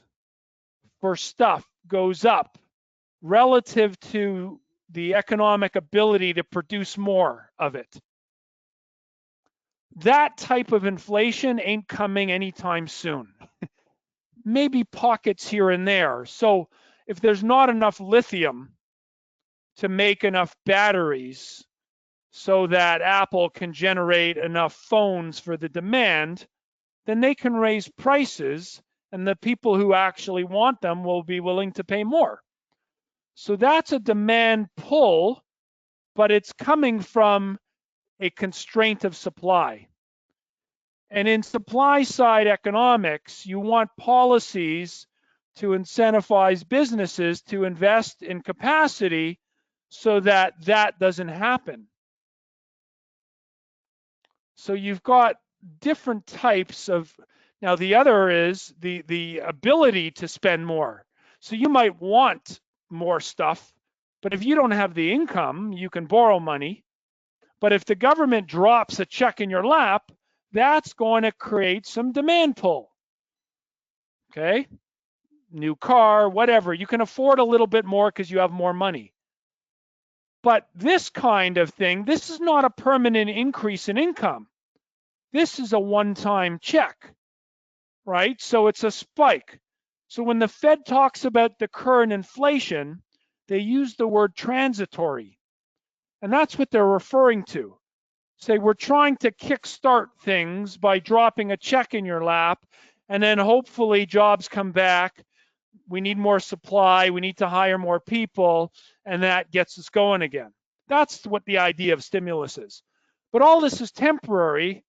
for stuff goes up relative to the economic ability to produce more of it, that type of inflation ain't coming anytime soon. Maybe pockets here and there. So if there's not enough lithium to make enough batteries so that Apple can generate enough phones for the demand, then they can raise prices and the people who actually want them will be willing to pay more. So that's a demand pull, but it's coming from a constraint of supply. And in supply side economics, you want policies to incentivize businesses to invest in capacity so that that doesn't happen. So you've got different types of, now the other is the ability to spend more. So you might want more stuff, but if you don't have the income, you can borrow money. But if the government drops a check in your lap, that's going to create some demand pull. Okay? New car, whatever. You can afford a little bit more because you have more money. But this kind of thing, this is not a permanent increase in income. This is a one-time check, right? So it's a spike. So when the Fed talks about the current inflation, they use the word transitory. And that's what they're referring to. Say, we're trying to kickstart things by dropping a check in your lap, and then hopefully jobs come back. We need more supply, we need to hire more people, and that gets us going again. That's what the idea of stimulus is. But all this is temporary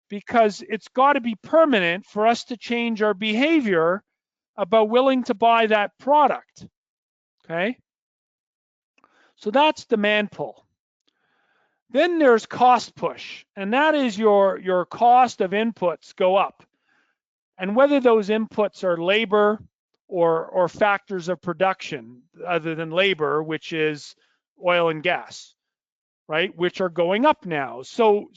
because it's got to be permanent for us to change our behavior about willing to buy that product, okay? So that's demand pull. Then there's cost push, and that is your cost of inputs go up. And whether those inputs are labor or factors of production other than labor, which is oil and gas, right, which are going up now. So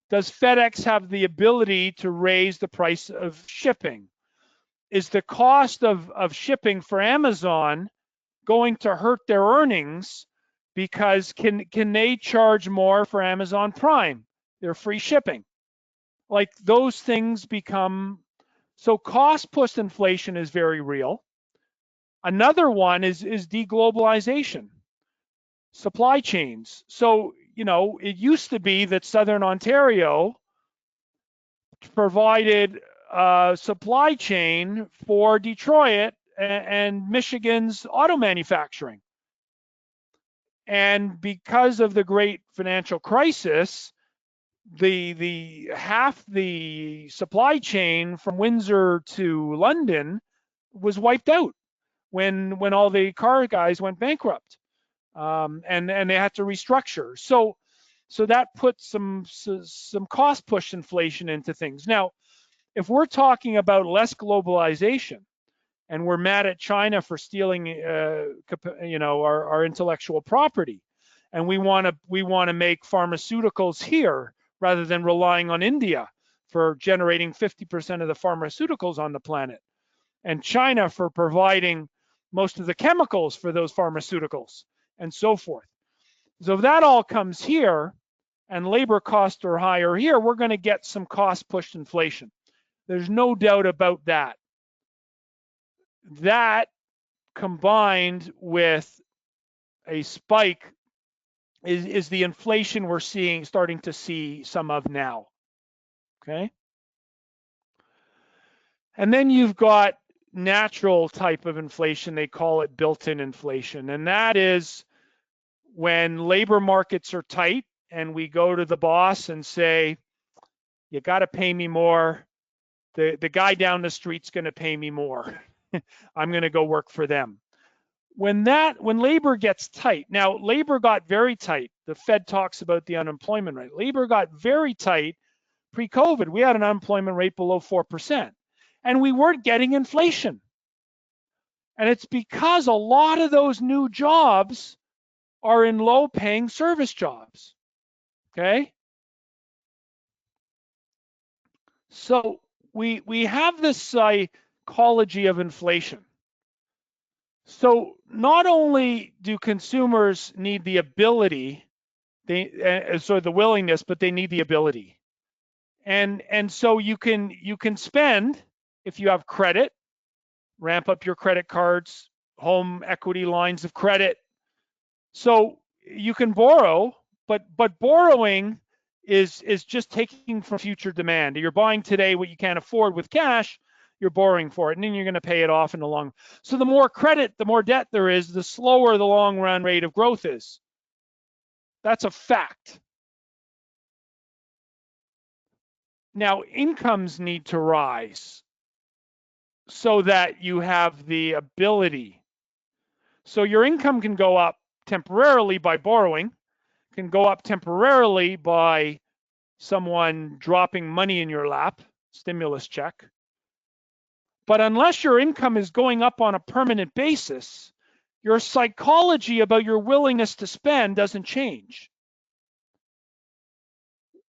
does FedEx have the ability to raise the price of shipping? Is the cost of shipping for Amazon going to hurt their earnings because can they charge more for Amazon Prime, their free shipping? Like those things become, so cost push inflation is very real. Another one is deglobalization, supply chains. So, you know, it used to be that Southern Ontario provided a supply chain for Detroit and Michigan's auto manufacturing. And because of the great financial crisis, the half the supply chain from Windsor to London was wiped out when all the car guys went bankrupt, and they had to restructure. So that put some cost push inflation into things. Now, if we're talking about less globalization, and we're mad at China for stealing, you know, our intellectual property, and we want to make pharmaceuticals here rather than relying on India for generating 50% of the pharmaceuticals on the planet, and China for providing most of the chemicals for those pharmaceuticals, and so forth. So if that all comes here, and labor costs are higher here, we're going to get some cost push inflation. There's no doubt about that. That combined with a spike is the inflation we're starting to see some of now, okay? And then you've got natural type of inflation, they call it built-in inflation, and that is when labor markets are tight and we go to the boss and say, you got to pay me more, the guy down the street's going to pay me more. I'm going to go work for them. when labor gets tight, now labor got very tight. The Fed talks about the unemployment rate. Labor got very tight pre-COVID. We had an unemployment rate below 4%, and we weren't getting inflation. And it's because a lot of those new jobs are in low-paying service jobs, okay? So we have this psychology of inflation. So not only do consumers need the ability, the willingness, but they need the ability. And so you can spend if you have credit, ramp up your credit cards, home equity lines of credit. So you can borrow, but borrowing is just taking from future demand. You're buying today what you can't afford with cash, you're borrowing for it, and then you're going to pay it off in the long. So the more credit, the more debt there is, the slower the long run rate of growth is. That's a fact. Now, incomes need to rise so that you have the ability. So your income can go up temporarily by borrowing, can go up temporarily by someone dropping money in your lap, stimulus check. But unless your income is going up on a permanent basis, your psychology about your willingness to spend doesn't change.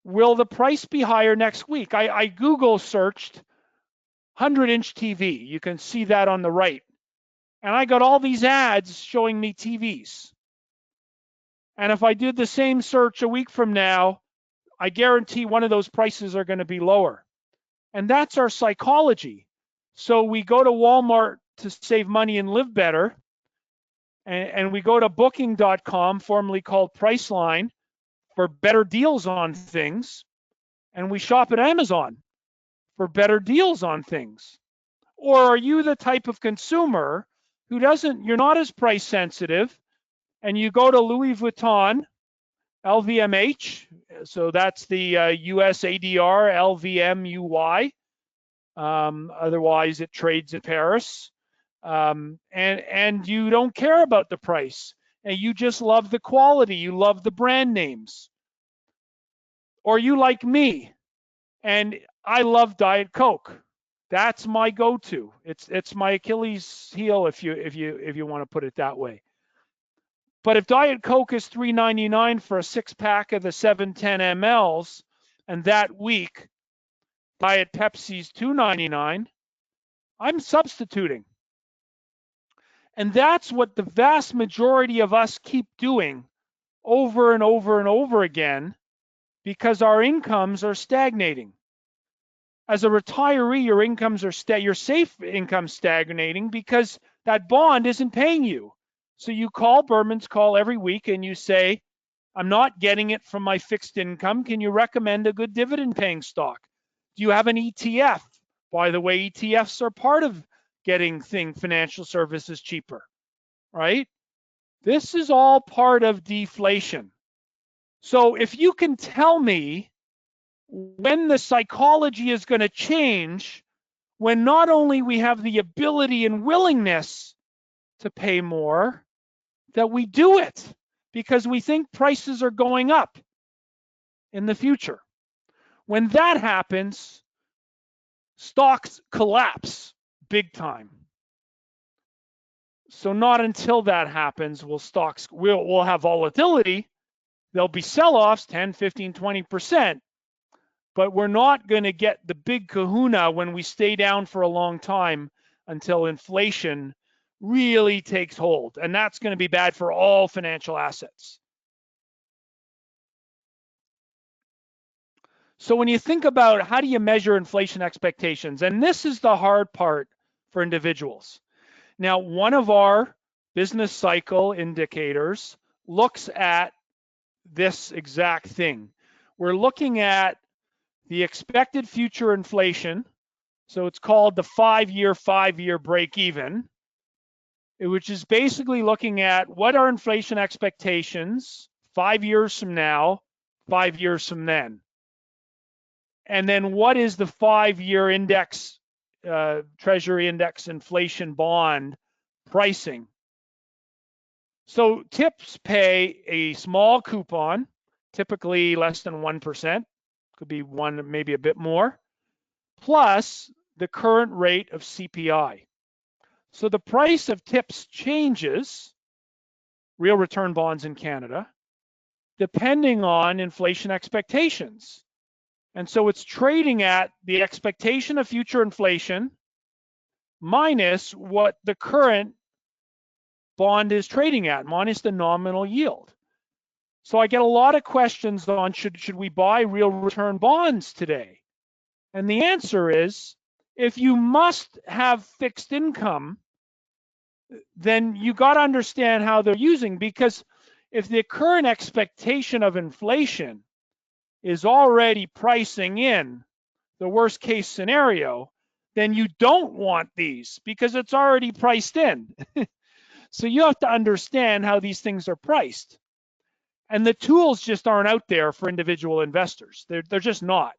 Will the price be higher next week? I Google searched 100-inch TV. You can see that on the right. And I got all these ads showing me TVs. And if I did the same search a week from now, I guarantee one of those prices are going to be lower. And that's our psychology. So we go to Walmart to save money and live better. And we go to booking.com, formerly called Priceline, for better deals on things. And we shop at Amazon for better deals on things. Or are you the type of consumer who you're not as price sensitive, and you go to Louis Vuitton, LVMH, so that's the US ADR, LVMUY, otherwise it trades in Paris, and you don't care about the price, and you just love the quality, you love the brand names. Or you like me, and I love Diet Coke. That's my go-to. It's my Achilles heel if you want to put it that way. But if Diet Coke is $3.99 for a 6-pack of the 710 mLs, and that week Diet Pepsi's $2.99, I'm substituting. And that's what the vast majority of us keep doing over and over and over again, because our incomes are stagnating. As a retiree, your incomes are your safe income stagnating because that bond isn't paying you. So you call Berman's Call every week and you say, I'm not getting it from my fixed income. Can you recommend a good dividend paying stock? Do you have an ETF? By the way, ETFs are part of getting financial services cheaper, right? This is all part of deflation. So if you can tell me when the psychology is going to change, when not only we have the ability and willingness to pay more, that we do it because we think prices are going up in the future. When that happens, stocks collapse big time. So not until that happens will stocks, we'll have volatility. There'll be sell-offs, 10, 15, 20%. But we're not going to get the big kahuna when we stay down for a long time until inflation really takes hold. And that's going to be bad for all financial assets. So when you think about how do you measure inflation expectations, and this is the hard part for individuals. Now, one of our business cycle indicators looks at this exact thing. We're looking at the expected future inflation, so it's called the 5-year break even, which is basically looking at what are inflation expectations 5 years from now, 5 years from then. And then what is the 5-year index, Treasury index inflation bond pricing? So TIPS pay a small coupon, typically less than 1%, could be 1, maybe a bit more, plus the current rate of CPI. So the price of TIPS changes, real return bonds in Canada, depending on inflation expectations. And so it's trading at the expectation of future inflation minus what the current bond is trading at, minus the nominal yield. So I get a lot of questions on should we buy real return bonds today? And the answer is, if you must have fixed income, then you got to understand how they're using, because if the current expectation of inflation is already pricing in the worst case scenario, then you don't want these because it's already priced in. So you have to understand how these things are priced. And the tools just aren't out there for individual investors. They're just not.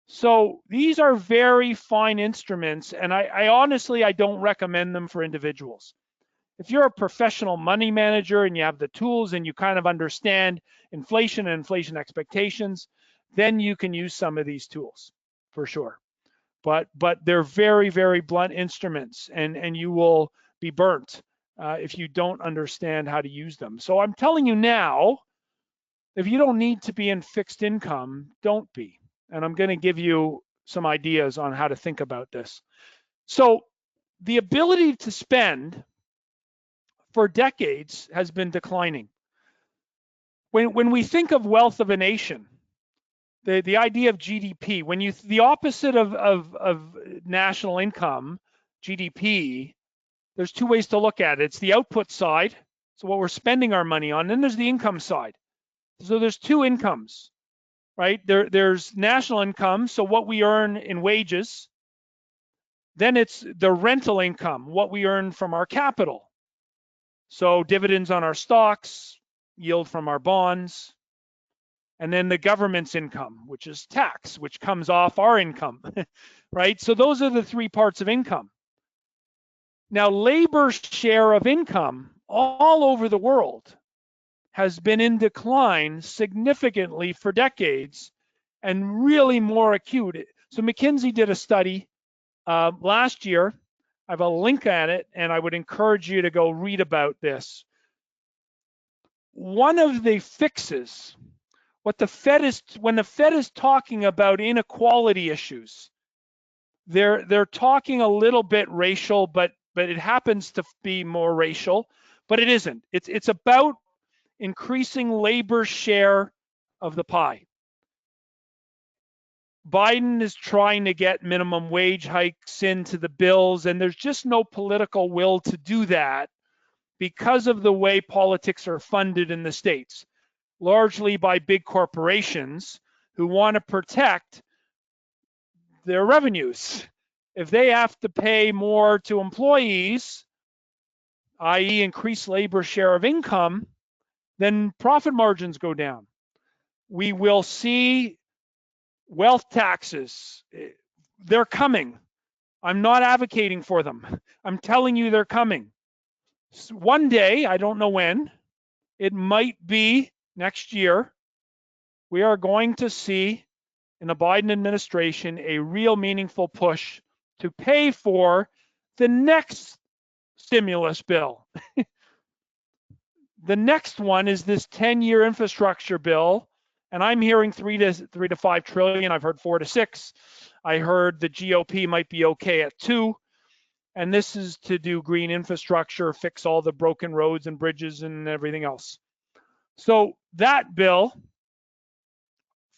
So these are very fine instruments, and I honestly, I don't recommend them for individuals. If you're a professional money manager and you have the tools and you kind of understand inflation and inflation expectations, then you can use some of these tools for sure. But they're very, very blunt instruments, and you will be burnt if you don't understand how to use them. So I'm telling you now, if you don't need to be in fixed income, don't be. And I'm going to give you some ideas on how to think about this. So the ability to spend for decades has been declining. When we think of wealth of a nation, the idea of GDP, the opposite of national income, GDP, there's two ways to look at it. It's the output side, so what we're spending our money on, then there's the income side. So there's two incomes, right? There's national income, so what we earn in wages. Then it's the rental income, what we earn from our capital. So dividends on our stocks, yield from our bonds, and then the government's income, which is tax, which comes off our income, right? So those are the three parts of income. Now, labor's share of income all over the world has been in decline significantly for decades and really more acute. So McKinsey did a study last year. I have a link at it, and I would encourage you to go read about this. One of the fixes, when the Fed is talking about inequality issues, they're talking a little bit racial, but it happens to be more racial, but it isn't. It's about increasing labor's share of the pie. Biden is trying to get minimum wage hikes into the bills, and there's just no political will to do that because of the way politics are funded in the States, largely by big corporations who want to protect their revenues. If they have to pay more to employees, i.e. increase labor share of income, then profit margins go down. We will see wealth taxes. They're coming. I'm not advocating for them. I'm telling you they're coming. One day, I don't know when, it might be next year, we are going to see in the Biden administration a real meaningful push to pay for the next stimulus bill. The next one is this 10-year infrastructure bill, and I'm hearing 3 to 5 trillion. I've heard 4 to 6. I heard the GOP might be okay at 2. And this is to do green infrastructure, fix all the broken roads and bridges and everything else. So that bill,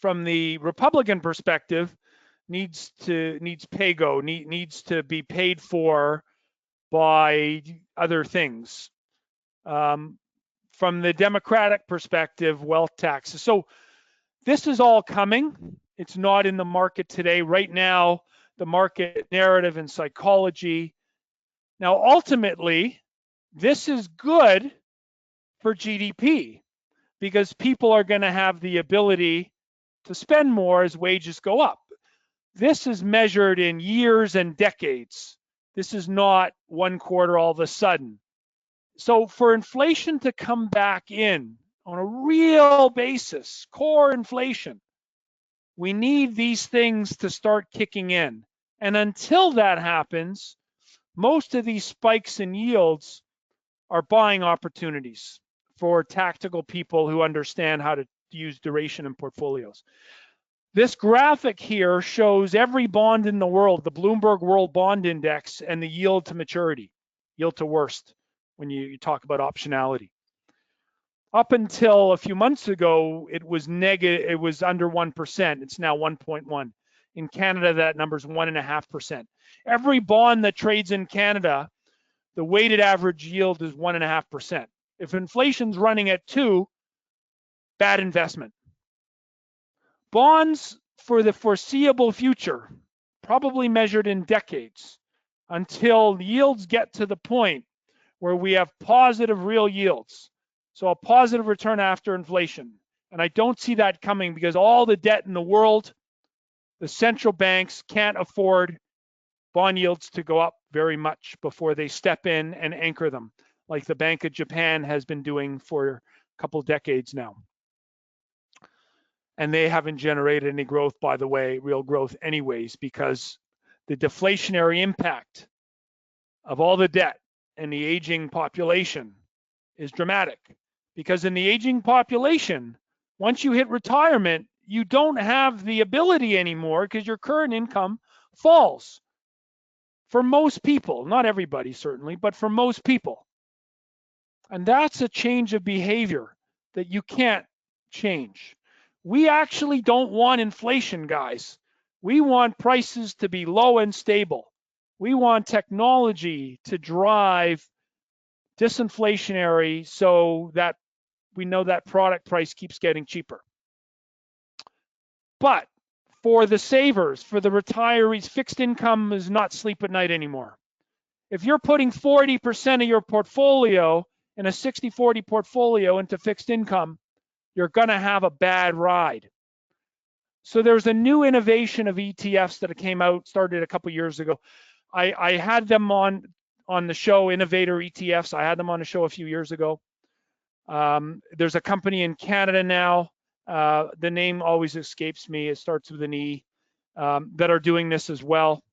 from the Republican perspective, needs to be paid for by other things. From the Democratic perspective, wealth taxes. So this is all coming. It's not in the market today. Right now, the market narrative and psychology. Now, ultimately, this is good for GDP because people are going to have the ability to spend more as wages go up. This is measured in years and decades. This is not one quarter all of a sudden. So for inflation to come back in on a real basis, core inflation, we need these things to start kicking in. And until that happens, most of these spikes in yields are buying opportunities for tactical people who understand how to use duration in portfolios. This graphic here shows every bond in the world, the Bloomberg World Bond Index, and the yield to maturity, yield to worst, when you talk about optionality. Up until a few months ago, it was negative. It was under 1%. It's now 1.1. In Canada, that number is 1.5%. Every bond that trades in Canada, the weighted average yield is 1.5%. If inflation's running at 2, bad investment. Bonds for the foreseeable future, probably measured in decades, until yields get to the point where we have positive real yields. So a positive return after inflation. And I don't see that coming because all the debt in the world, the central banks can't afford bond yields to go up very much before they step in and anchor them, like the Bank of Japan has been doing for a couple decades now. And they haven't generated any growth, by the way, real growth anyways, because the deflationary impact of all the debt and the aging population is dramatic. Because in the aging population, once you hit retirement, you don't have the ability anymore because your current income falls. For most people, not everybody certainly, but for most people. And that's a change of behavior that you can't change. We actually don't want inflation, guys. We want prices to be low and stable. We want technology to drive disinflationary so that we know that product price keeps getting cheaper. But for the savers, for the retirees, fixed income is not sleep at night anymore. If you're putting 40% of your portfolio in a 60-40 portfolio into fixed income, you're going to have a bad ride. So there's a new innovation of ETFs that came out, started a couple years ago. I had them on the show, Innovator ETFs. I had them on the show a few years ago. There's a company in Canada now. The name always escapes me. It starts with an E, that are doing this as well.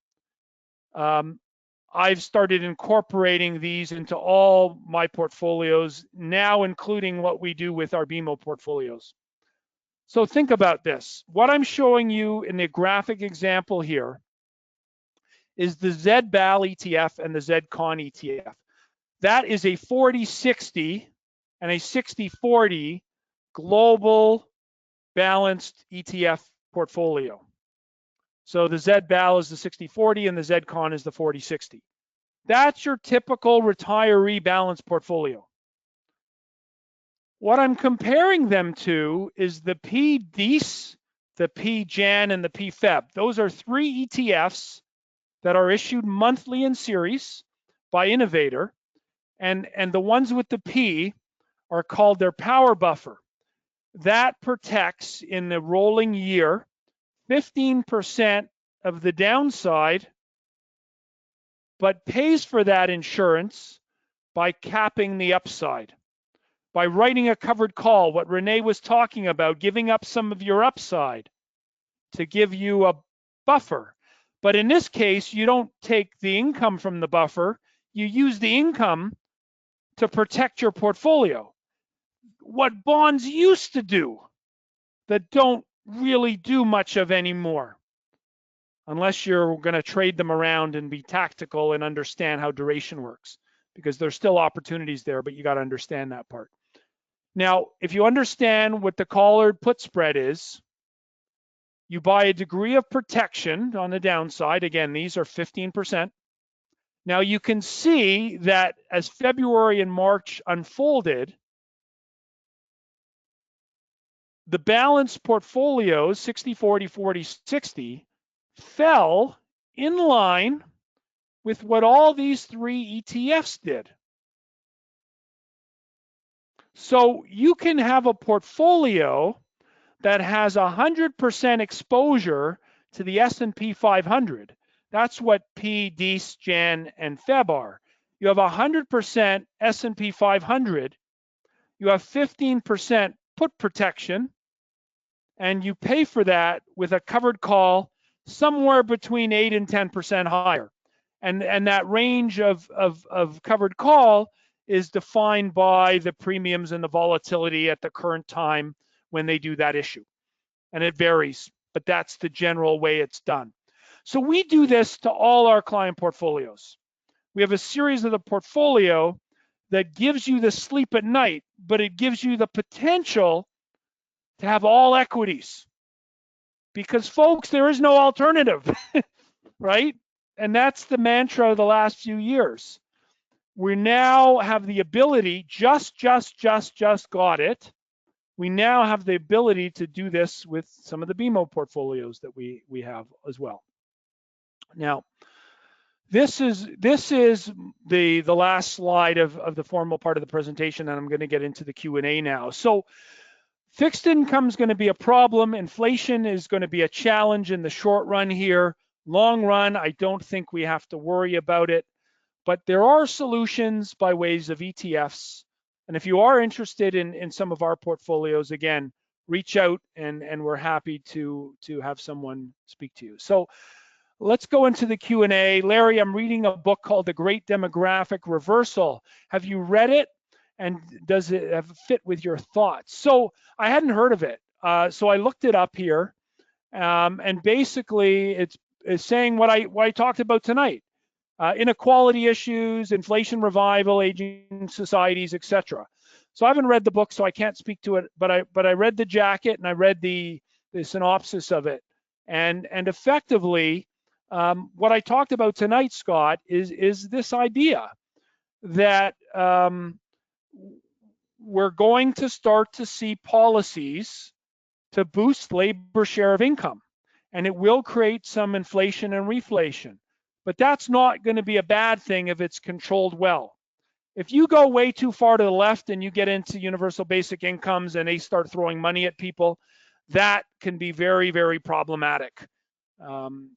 I've started incorporating these into all my portfolios now, including what we do with our BMO portfolios. So think about this. What I'm showing you in the graphic example here is the ZBAL ETF and the ZCON ETF. That is a 40-60 and a 60-40 global balanced ETF portfolio. So the ZBAL is the 60-40 and the ZCON is the 40-60. That's your typical retiree balanced portfolio. What I'm comparing them to is the PDIS, the PJAN, and the PFEB. Those are 3 ETFs that are issued monthly in series by Innovator. And the ones with the P are called their power buffer. That protects in the rolling year 15% of the downside, but pays for that insurance by capping the upside. By writing a covered call, what Renee was talking about, giving up some of your upside to give you a buffer. But in this case, you don't take the income from the buffer, you use the income to protect your portfolio. What bonds used to do that don't really do much of anymore, unless you're going to trade them around and be tactical and understand how duration works, because there's still opportunities there, but you got to understand that part. Now, if you understand what the collared put spread is, you buy a degree of protection on the downside. Again, these are 15%. Now you can see that as February and March unfolded, the balanced portfolios, 60-40, 40-60, fell in line with what all these 3 ETFs did. So you can have a portfolio that has 100% exposure to the S&P 500. That's what P, DIS, JAN, and FEB are. you have 100% S&P 500, you have 15% put protection, and you pay for that with a covered call somewhere between 8 and 10% higher. And that range of covered call is defined by the premiums and the volatility at the current time when they do that issue. And it varies, but that's the general way it's done. So we do this to all our client portfolios. We have a series of the portfolio that gives you the sleep at night, but it gives you the potential to have all equities. Because folks, there is no alternative, right? And that's the mantra of the last few years. We now have the ability, just got it. We now have the ability to do this with some of the BMO portfolios that we have as well. Now, this is the last slide of the formal part of the presentation, and I'm going to get into the Q&A now. So fixed income is going to be a problem. Inflation is going to be a challenge in the short run here. Long run, I don't think we have to worry about it. But there are solutions by ways of ETFs. And if you are interested in some of our portfolios, again, reach out and we're happy to have someone speak to you. So let's go into the Q&A. Larry, I'm reading a book called The Great Demographic Reversal. Have you read it? And does it have fit with your thoughts? So I hadn't heard of it. So I looked it up here. And basically it's saying what I talked about tonight. Inequality issues, inflation revival, aging societies, etc. So I haven't read the book, so I can't speak to it, but I read the jacket and I read the synopsis of it. And effectively, what I talked about tonight, Scott, is this idea that we're going to start to see policies to boost labor share of income, and it will create some inflation and reflation. But that's not going to be a bad thing if it's controlled well. If you go way too far to the left and you get into universal basic incomes and they start throwing money at people, that can be very, very problematic.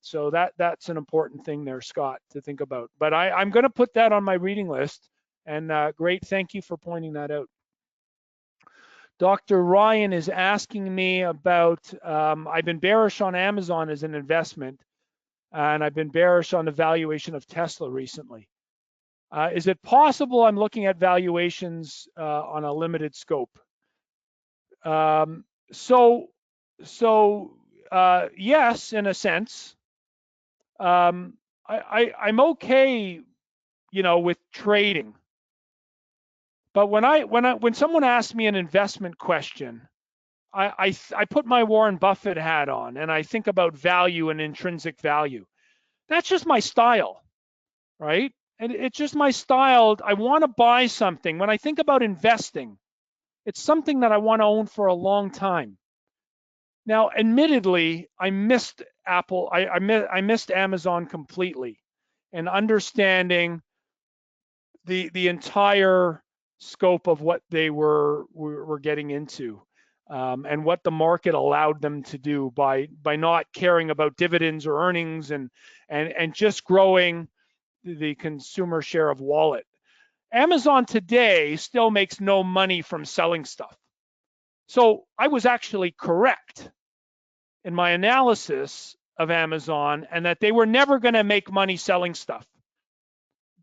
So that's an important thing there, Scott, to think about. But I'm going to put that on my reading list. And great, thank you for pointing that out. Dr. Ryan is asking me about, I've been bearish on Amazon as an investment, and I've been bearish on the valuation of Tesla recently. Is it possible I'm looking at valuations on a limited scope? Yes, in a sense. I'm okay, with trading. But when someone asks me an investment question, I put my Warren Buffett hat on and I think about value and intrinsic value. That's just my style, right? And it's just my style. I want to buy something. When I think about investing, it's something that I want to own for a long time. Now, admittedly, I missed Apple. I missed Amazon completely, and understanding the entire scope of what they were getting into, and what the market allowed them to do by not caring about dividends or earnings and just growing the consumer share of wallet. Amazon today still makes no money from selling stuff. So I was actually correct in my analysis of Amazon, and that they were never going to make money selling stuff.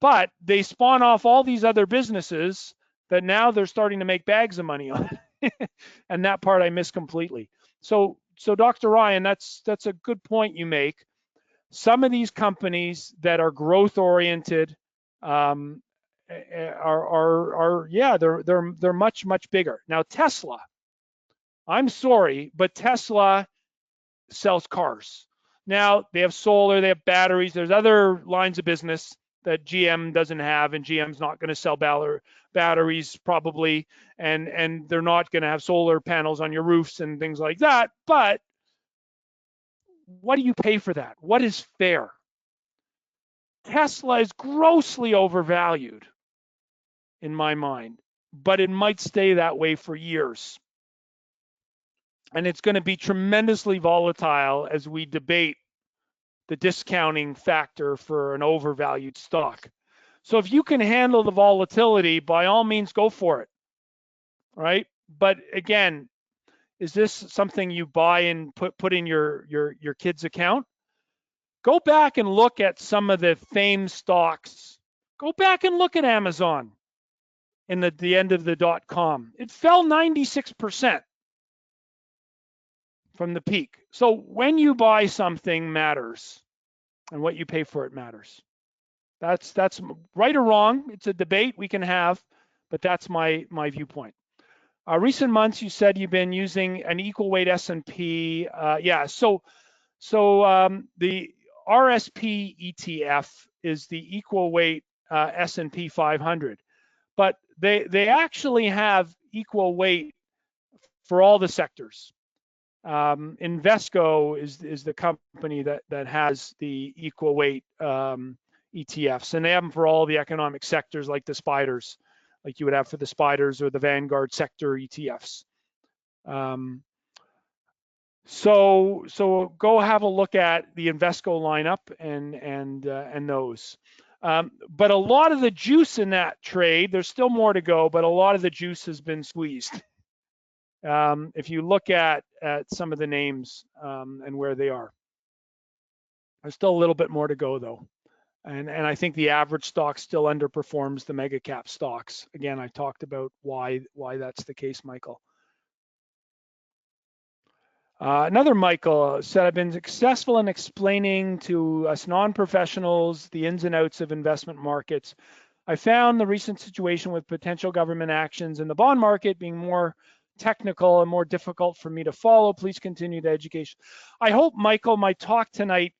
But they spawn off all these other businesses that now they're starting to make bags of money on. And that part I missed completely. So Dr. Ryan, that's a good point you make. Some of these companies that are growth oriented they're much bigger. Now Tesla, I'm sorry, but Tesla sells cars. Now they have solar, they have batteries, there's other lines of business that GM doesn't have, and GM's not going to sell batteries probably, and they're not going to have solar panels on your roofs and things like that. But what do you pay for that? What is fair? Tesla is grossly overvalued in my mind, but it might stay that way for years. And it's going to be tremendously volatile as we debate the discounting factor for an overvalued stock. So if you can handle the volatility, by all means, go for it, right? But again, is this something you buy and put in your kid's account? Go back and look at some of the famed stocks. Go back and look at Amazon in the end of the .com. It fell 96% from the peak. So when you buy something matters, and what you pay for it matters. That's right or wrong. It's a debate we can have, but that's my viewpoint. Recent months, you said you've been using an equal weight S&P. Yeah, so the RSP ETF is the equal weight S&P 500, but they actually have equal weight for all the sectors. Invesco is the company that has the equal weight ETFs, and they have them for all the economic sectors, like the spiders, like you would have for the spiders or the Vanguard sector ETFs. So go have a look at the Invesco lineup and those. But a lot of the juice in that trade, there's still more to go, but a lot of the juice has been squeezed. If you look at some of the names and where they are. There's still a little bit more to go though. And I think the average stock still underperforms the mega cap stocks. Again, I talked about why that's the case, Michael. Another Michael said, I've been successful in explaining to us non-professionals the ins and outs of investment markets. I found the recent situation with potential government actions in the bond market being more technical and more difficult for me to follow. Please continue the education. I hope, Michael, my talk tonight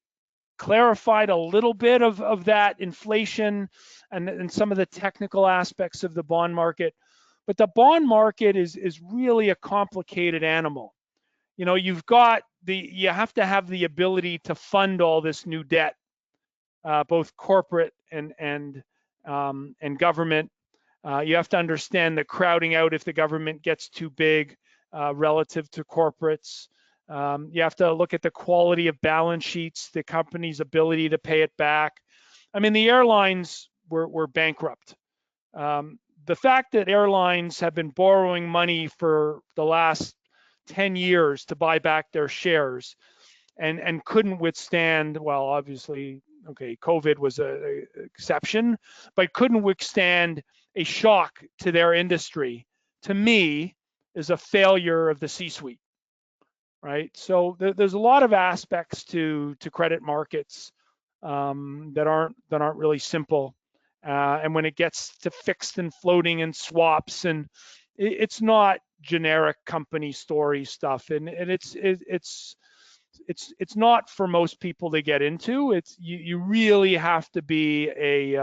clarified a little bit of that inflation and some of the technical aspects of the bond market. But the bond market is really a complicated animal. You know, you have to have the ability to fund all this new debt, both corporate and government. You have to understand the crowding out if the government gets too big relative to corporates. You have to look at the quality of balance sheets, the company's ability to pay it back. I mean, the airlines were bankrupt. The fact that airlines have been borrowing money for the last 10 years to buy back their shares and couldn't withstand, well, obviously, okay, COVID was an exception, but couldn't withstand a shock to their industry, to me, is a failure of the C-suite, right? So there's a lot of aspects to credit markets that aren't really simple. And when it gets to fixed and floating and swaps, and it's not generic company story stuff, and it's not for most people to get into. It's you really have to be a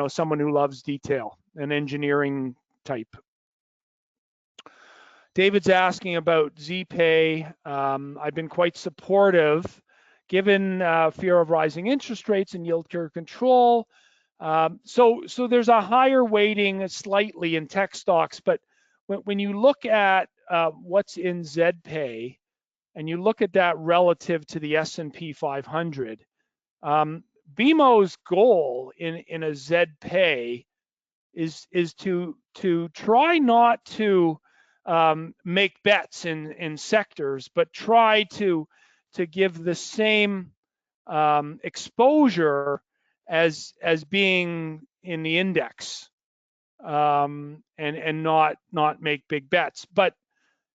someone who loves detail, an engineering type. David's asking about ZPay. I've been quite supportive, given fear of rising interest rates and yield curve control. So there's a higher weighting slightly in tech stocks, but when you look at what's in ZPay, and you look at that relative to the S&P 500, BMO's goal in a ZPay is to try not to make bets in sectors, but try to give the same exposure as being in the index, and not make big bets. But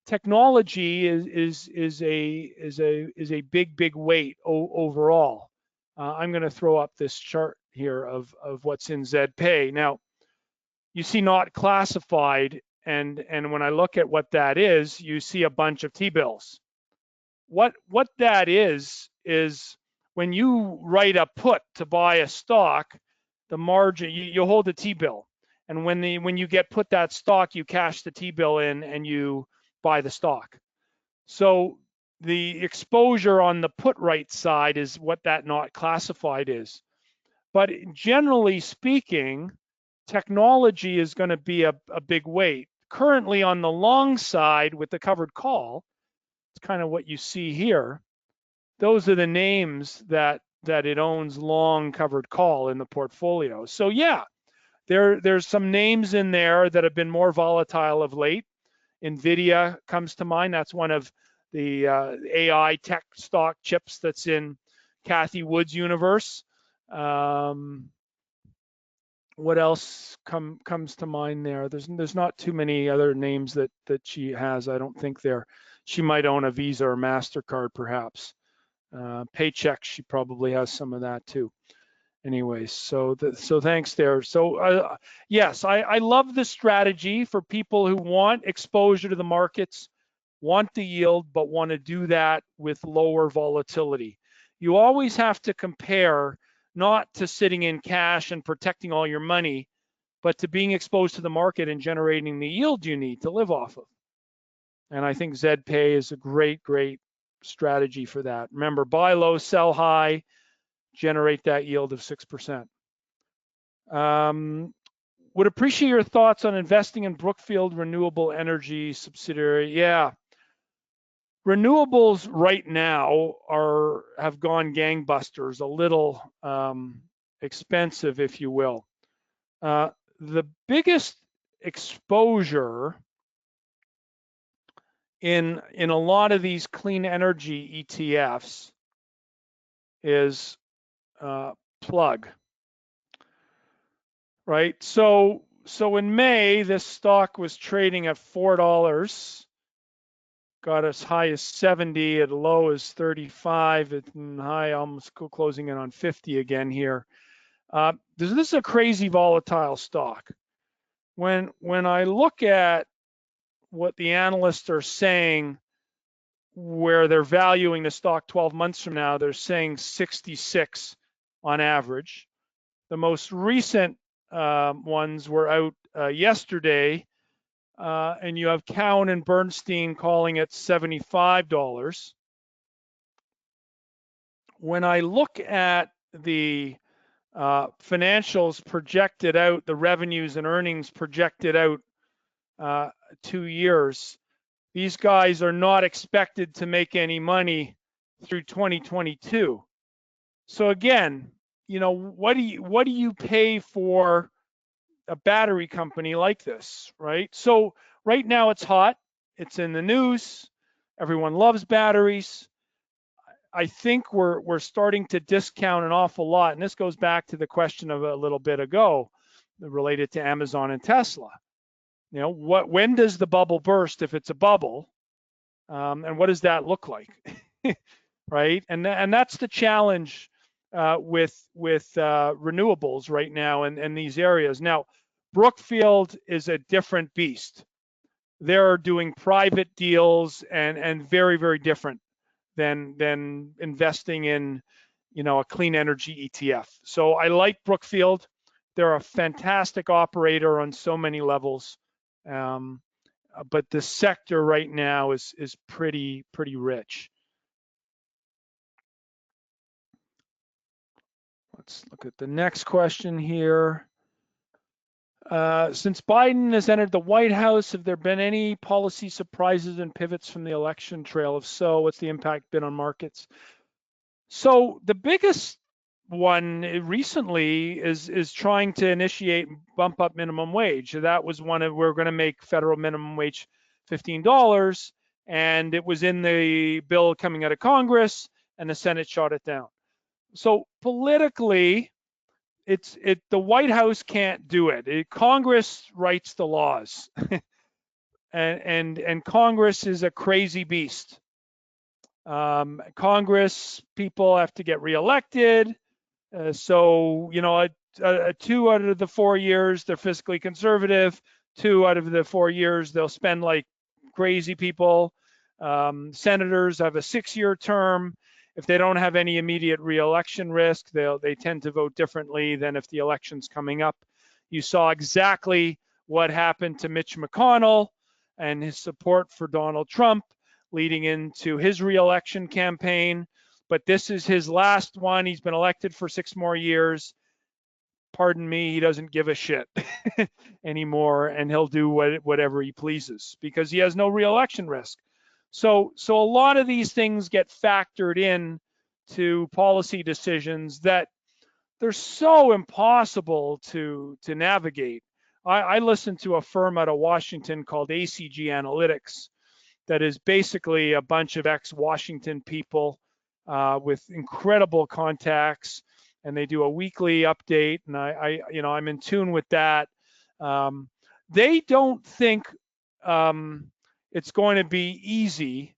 technology is a big weight overall. I'm going to throw up this chart here of what's in ZPay. Now, you see not classified, and when I look at what that is, you see a bunch of T-bills. What that is when you write a put to buy a stock, the margin, you hold a T-bill, and when you get put that stock, you cash the T-bill in and you buy the stock. So the exposure on the put right side is what that not classified is. But generally speaking, technology is going to be a big weight. Currently on the long side with the covered call, it's kind of what you see here. Those are the names that that it owns long covered call in the portfolio. So yeah, there's some names in there that have been more volatile of late. NVIDIA comes to mind. That's one of the AI tech stock chips that's in Kathy Wood's universe. What else comes to mind there? There's not too many other names that she has. I don't think there. She might own a Visa or MasterCard perhaps. Paycheck, she probably has some of that too. Anyways, so thanks there. So yes, I love the strategy for people who want exposure to the markets, want the yield, but want to do that with lower volatility. You always have to compare not to sitting in cash and protecting all your money, but to being exposed to the market and generating the yield you need to live off of. And I think ZPay is a great strategy for that. Remember, buy low, sell high, generate that yield of 6%. Would appreciate your thoughts on investing in Brookfield Renewable Energy subsidiary. Yeah, renewables right now have gone gangbusters, a little expensive, if you will. The biggest exposure in a lot of these clean energy ETFs is plug, right? So in May, this stock was trading at $4, got as high as 70, at low as 35, and high almost closing in on 50 again here. This is a crazy volatile stock. When I look at what the analysts are saying, where they're valuing the stock 12 months from now, they're saying 66 on average. The most recent ones were out yesterday, and you have Cowen and Bernstein calling it $75. When I look at the financials projected out, the revenues and earnings projected out 2 years, these guys are not expected to make any money through 2022. So again, what do you pay for a battery company like this, right? So right now it's hot, it's in the news, everyone loves batteries. I think we're starting to discount an awful lot, and this goes back to the question of a little bit ago related to Amazon and Tesla. When does the bubble burst, if it's a bubble, and what does that look like, right? And that's the challenge with renewables right now in these areas. Now, Brookfield is a different beast. They're doing private deals and very different than investing in a clean energy ETF. So I like Brookfield. They're a fantastic operator on so many levels. But the sector right now is pretty rich. Let's look at the next question here. Since Biden has entered the White House, have there been any policy surprises and pivots from the election trail? If so, what's the impact been on markets? So the biggest one recently is trying to initiate bump up minimum wage. That was we're going to make federal minimum wage $15, and it was in the bill coming out of Congress, and the Senate shot it down. So politically, the White House can't do it. Congress writes the laws, and Congress is a crazy beast. Congress people have to get reelected. So 2 out of the 4 years they're fiscally conservative. 2 out of the 4 years they'll spend like crazy people. Senators have a 6-year term. If they don't have any immediate re-election risk, they tend to vote differently than if the election's coming up. You saw exactly what happened to Mitch McConnell and his support for Donald Trump leading into his re-election campaign. But this is his last one. He's been elected for 6 more years. Pardon me, he doesn't give a shit anymore, and he'll do whatever he pleases because he has no re-election risk. So a lot of these things get factored in to policy decisions that they're so impossible to navigate. I listen to a firm out of Washington called ACG Analytics that is basically a bunch of ex-Washington people with incredible contacts, and they do a weekly update, and I'm in tune with that. They don't think it's going to be easy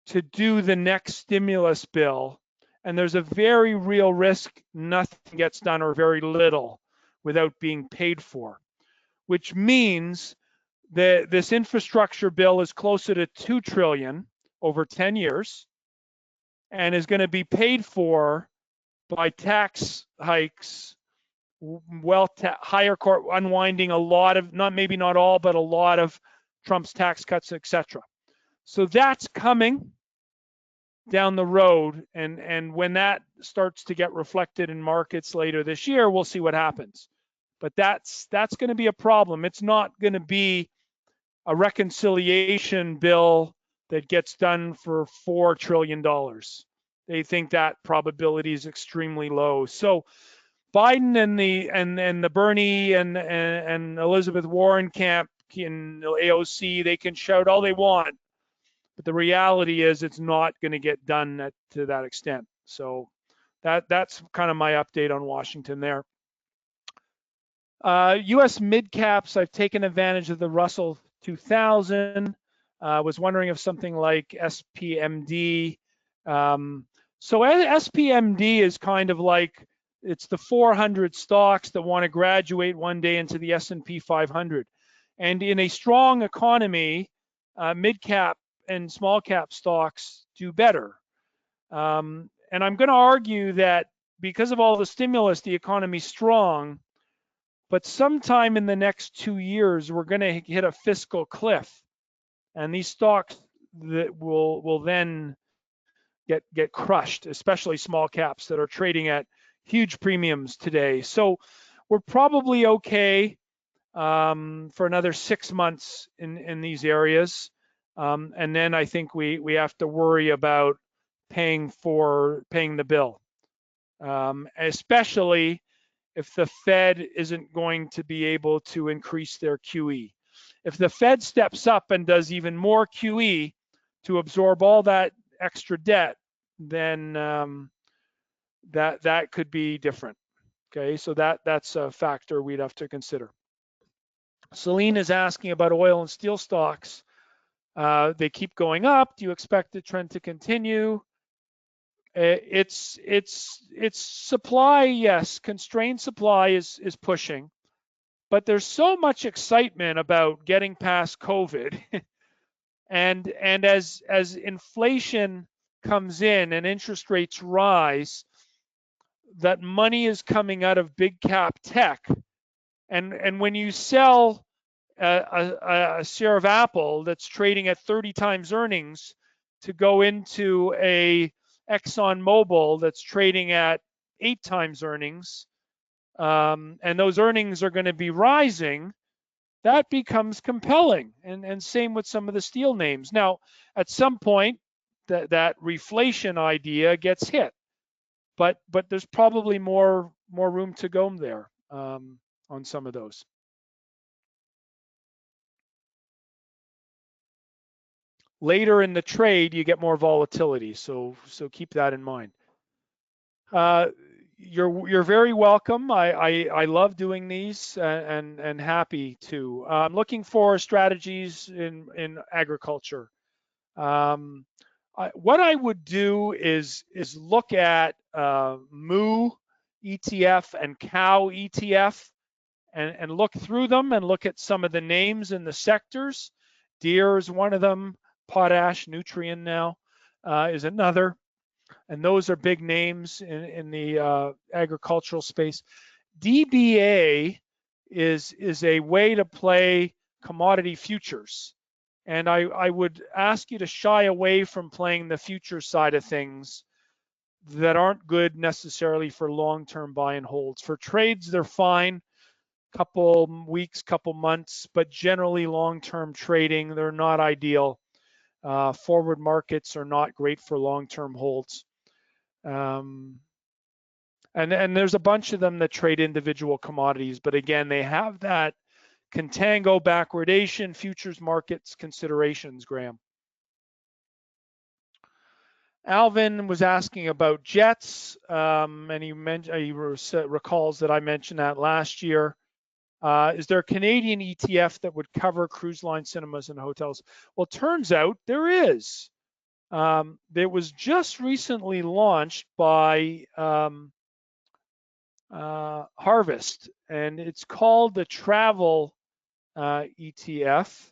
to do the next stimulus bill, and there's a very real risk nothing gets done or very little without being paid for, which means that this infrastructure bill is closer to $2 trillion over 10 years and is going to be paid for by tax hikes, higher court unwinding a lot of, maybe not all, but a lot of Trump's tax cuts, etc. So that's coming down the road, and when that starts to get reflected in markets later this year, we'll see what happens. But that's going to be a problem. It's not going to be a reconciliation bill that gets done for $4 trillion. They think that probability is extremely low. So Biden and the Bernie and Elizabeth Warren camp in AOC, they can shout all they want, but the reality is it's not going to get done to that extent. So that's kind of my update on Washington there. U.S. mid caps, I've taken advantage of the Russell 2000. Was wondering if something like SPMD. So SPMD is kind of like, it's the 400 stocks that want to graduate one day into the S&P 500. And in a strong economy, mid cap and small cap stocks do better. And I'm going to argue that because of all the stimulus, the economy's strong, but sometime in the next 2 years, we're going to hit a fiscal cliff. And these stocks that will then get crushed, especially small caps that are trading at huge premiums today. So we're probably okay for another 6 months in these areas. And then I think we have to worry about paying the bill, especially if the Fed isn't going to be able to increase their QE. If the Fed steps up and does even more QE to absorb all that extra debt, then that could be different. Okay, so that's a factor we'd have to consider. Celine is asking about oil and steel stocks. They keep going up. Do you expect the trend to continue? It's supply, yes. Constrained supply is pushing, but there's so much excitement about getting past COVID, and as inflation comes in and interest rates rise, that money is coming out of big cap tech, and when you sell a share of Apple that's trading at 30 times earnings to go into a ExxonMobil that's trading at 8 times earnings, and those earnings are going to be rising, that becomes compelling. And same with some of the steel names. Now, at some point, that reflation idea gets hit, but there's probably more room to go there on some of those. Later in the trade, you get more volatility, so keep that in mind. You're very welcome. I love doing these and happy to. I'm looking for strategies in agriculture. What I would do is look at Moo ETF and Cow ETF and look through them and look at some of the names in the sectors. Deere is one of them. Potash, Nutrien now is another. And those are big names in the agricultural space. DBA is a way to play commodity futures. And I would ask you to shy away from playing the future side of things that aren't good necessarily for long-term buy and holds. For trades, they're fine, couple weeks, couple months, but generally long-term trading, they're not ideal. Forward markets are not great for long-term holds. And there's a bunch of them that trade individual commodities, but again, they have that contango backwardation, futures markets considerations, Graham. Alvin was asking about jets, and he recalls that I mentioned that last year. Is there a Canadian ETF that would cover cruise line, cinemas, and hotels? Well, turns out there is. It was just recently launched by Harvest, and it's called the Travel ETF.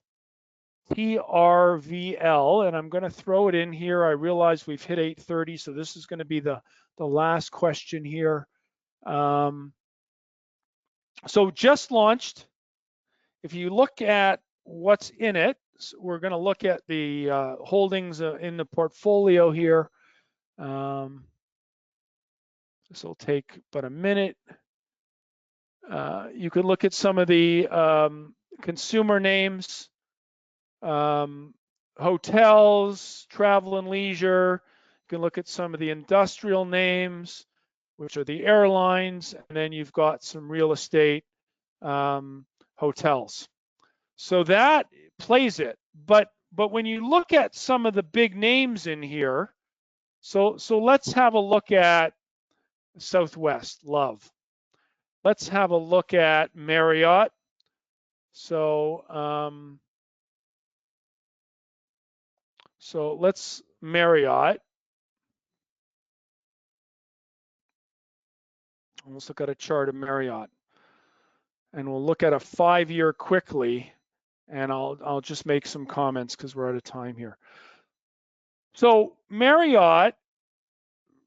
TRVL, and I'm going to throw it in here. I realize we've hit 8:30, so this is going to be the last question here. So just launched. If you look at what's in it, so we're going to look at the holdings in the portfolio here. This will take but a minute. You can look at some of the consumer names. Hotels, travel and leisure. You can look at some of the industrial names, which are the airlines, and then you've got some real estate, hotels. So that plays it. But when you look at some of the big names in here, so let's have a look at Southwest, love. Let's have a look at Marriott. So let's Marriott. Let's look at a chart of Marriott, and we'll look at a 5-year quickly, and I'll just make some comments because we're out of time here. So Marriott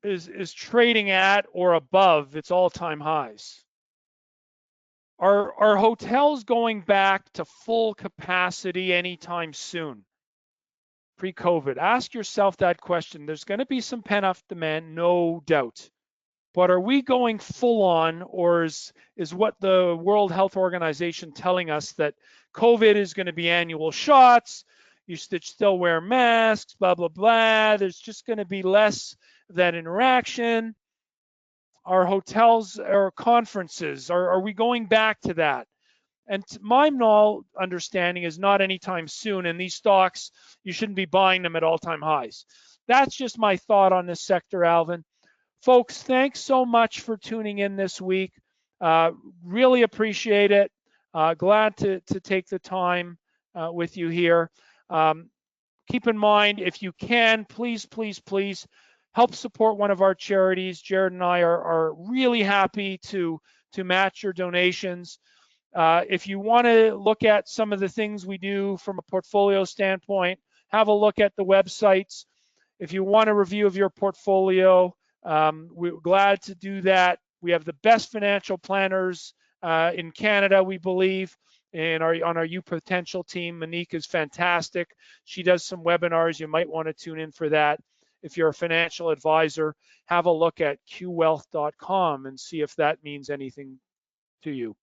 is trading at or above its all-time highs. Are hotels going back to full capacity anytime soon? Pre-COVID, ask yourself that question. There's going to be some pent-up demand, no doubt. But are we going full on, or is what the World Health Organization telling us that COVID is going to be annual shots, you should still wear masks, blah, blah, blah. There's just going to be less of that interaction. Our hotels or conferences, are we going back to that? And my understanding is not anytime soon, and these stocks, you shouldn't be buying them at all-time highs. That's just my thought on this sector, Alvin. Folks, thanks so much for tuning in this week. Really appreciate it. Glad to take the time with you here. Keep in mind, if you can, please, please, please help support one of our charities. Jared and I are really happy to match your donations. If you want to look at some of the things we do from a portfolio standpoint, have a look at the websites. If you want a review of your portfolio, we're glad to do that. We have the best financial planners in Canada, we believe, and on our U Potential team. Monique is fantastic. She does some webinars. You might want to tune in for that. If you're a financial advisor, have a look at qwealth.com and see if that means anything to you.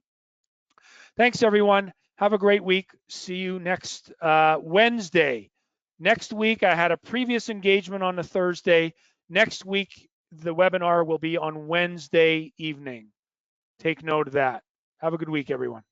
Thanks, everyone. Have a great week. See you next Wednesday. Next week, I had a previous engagement on a Thursday. Next week, the webinar will be on Wednesday evening. Take note of that. Have a good week, everyone.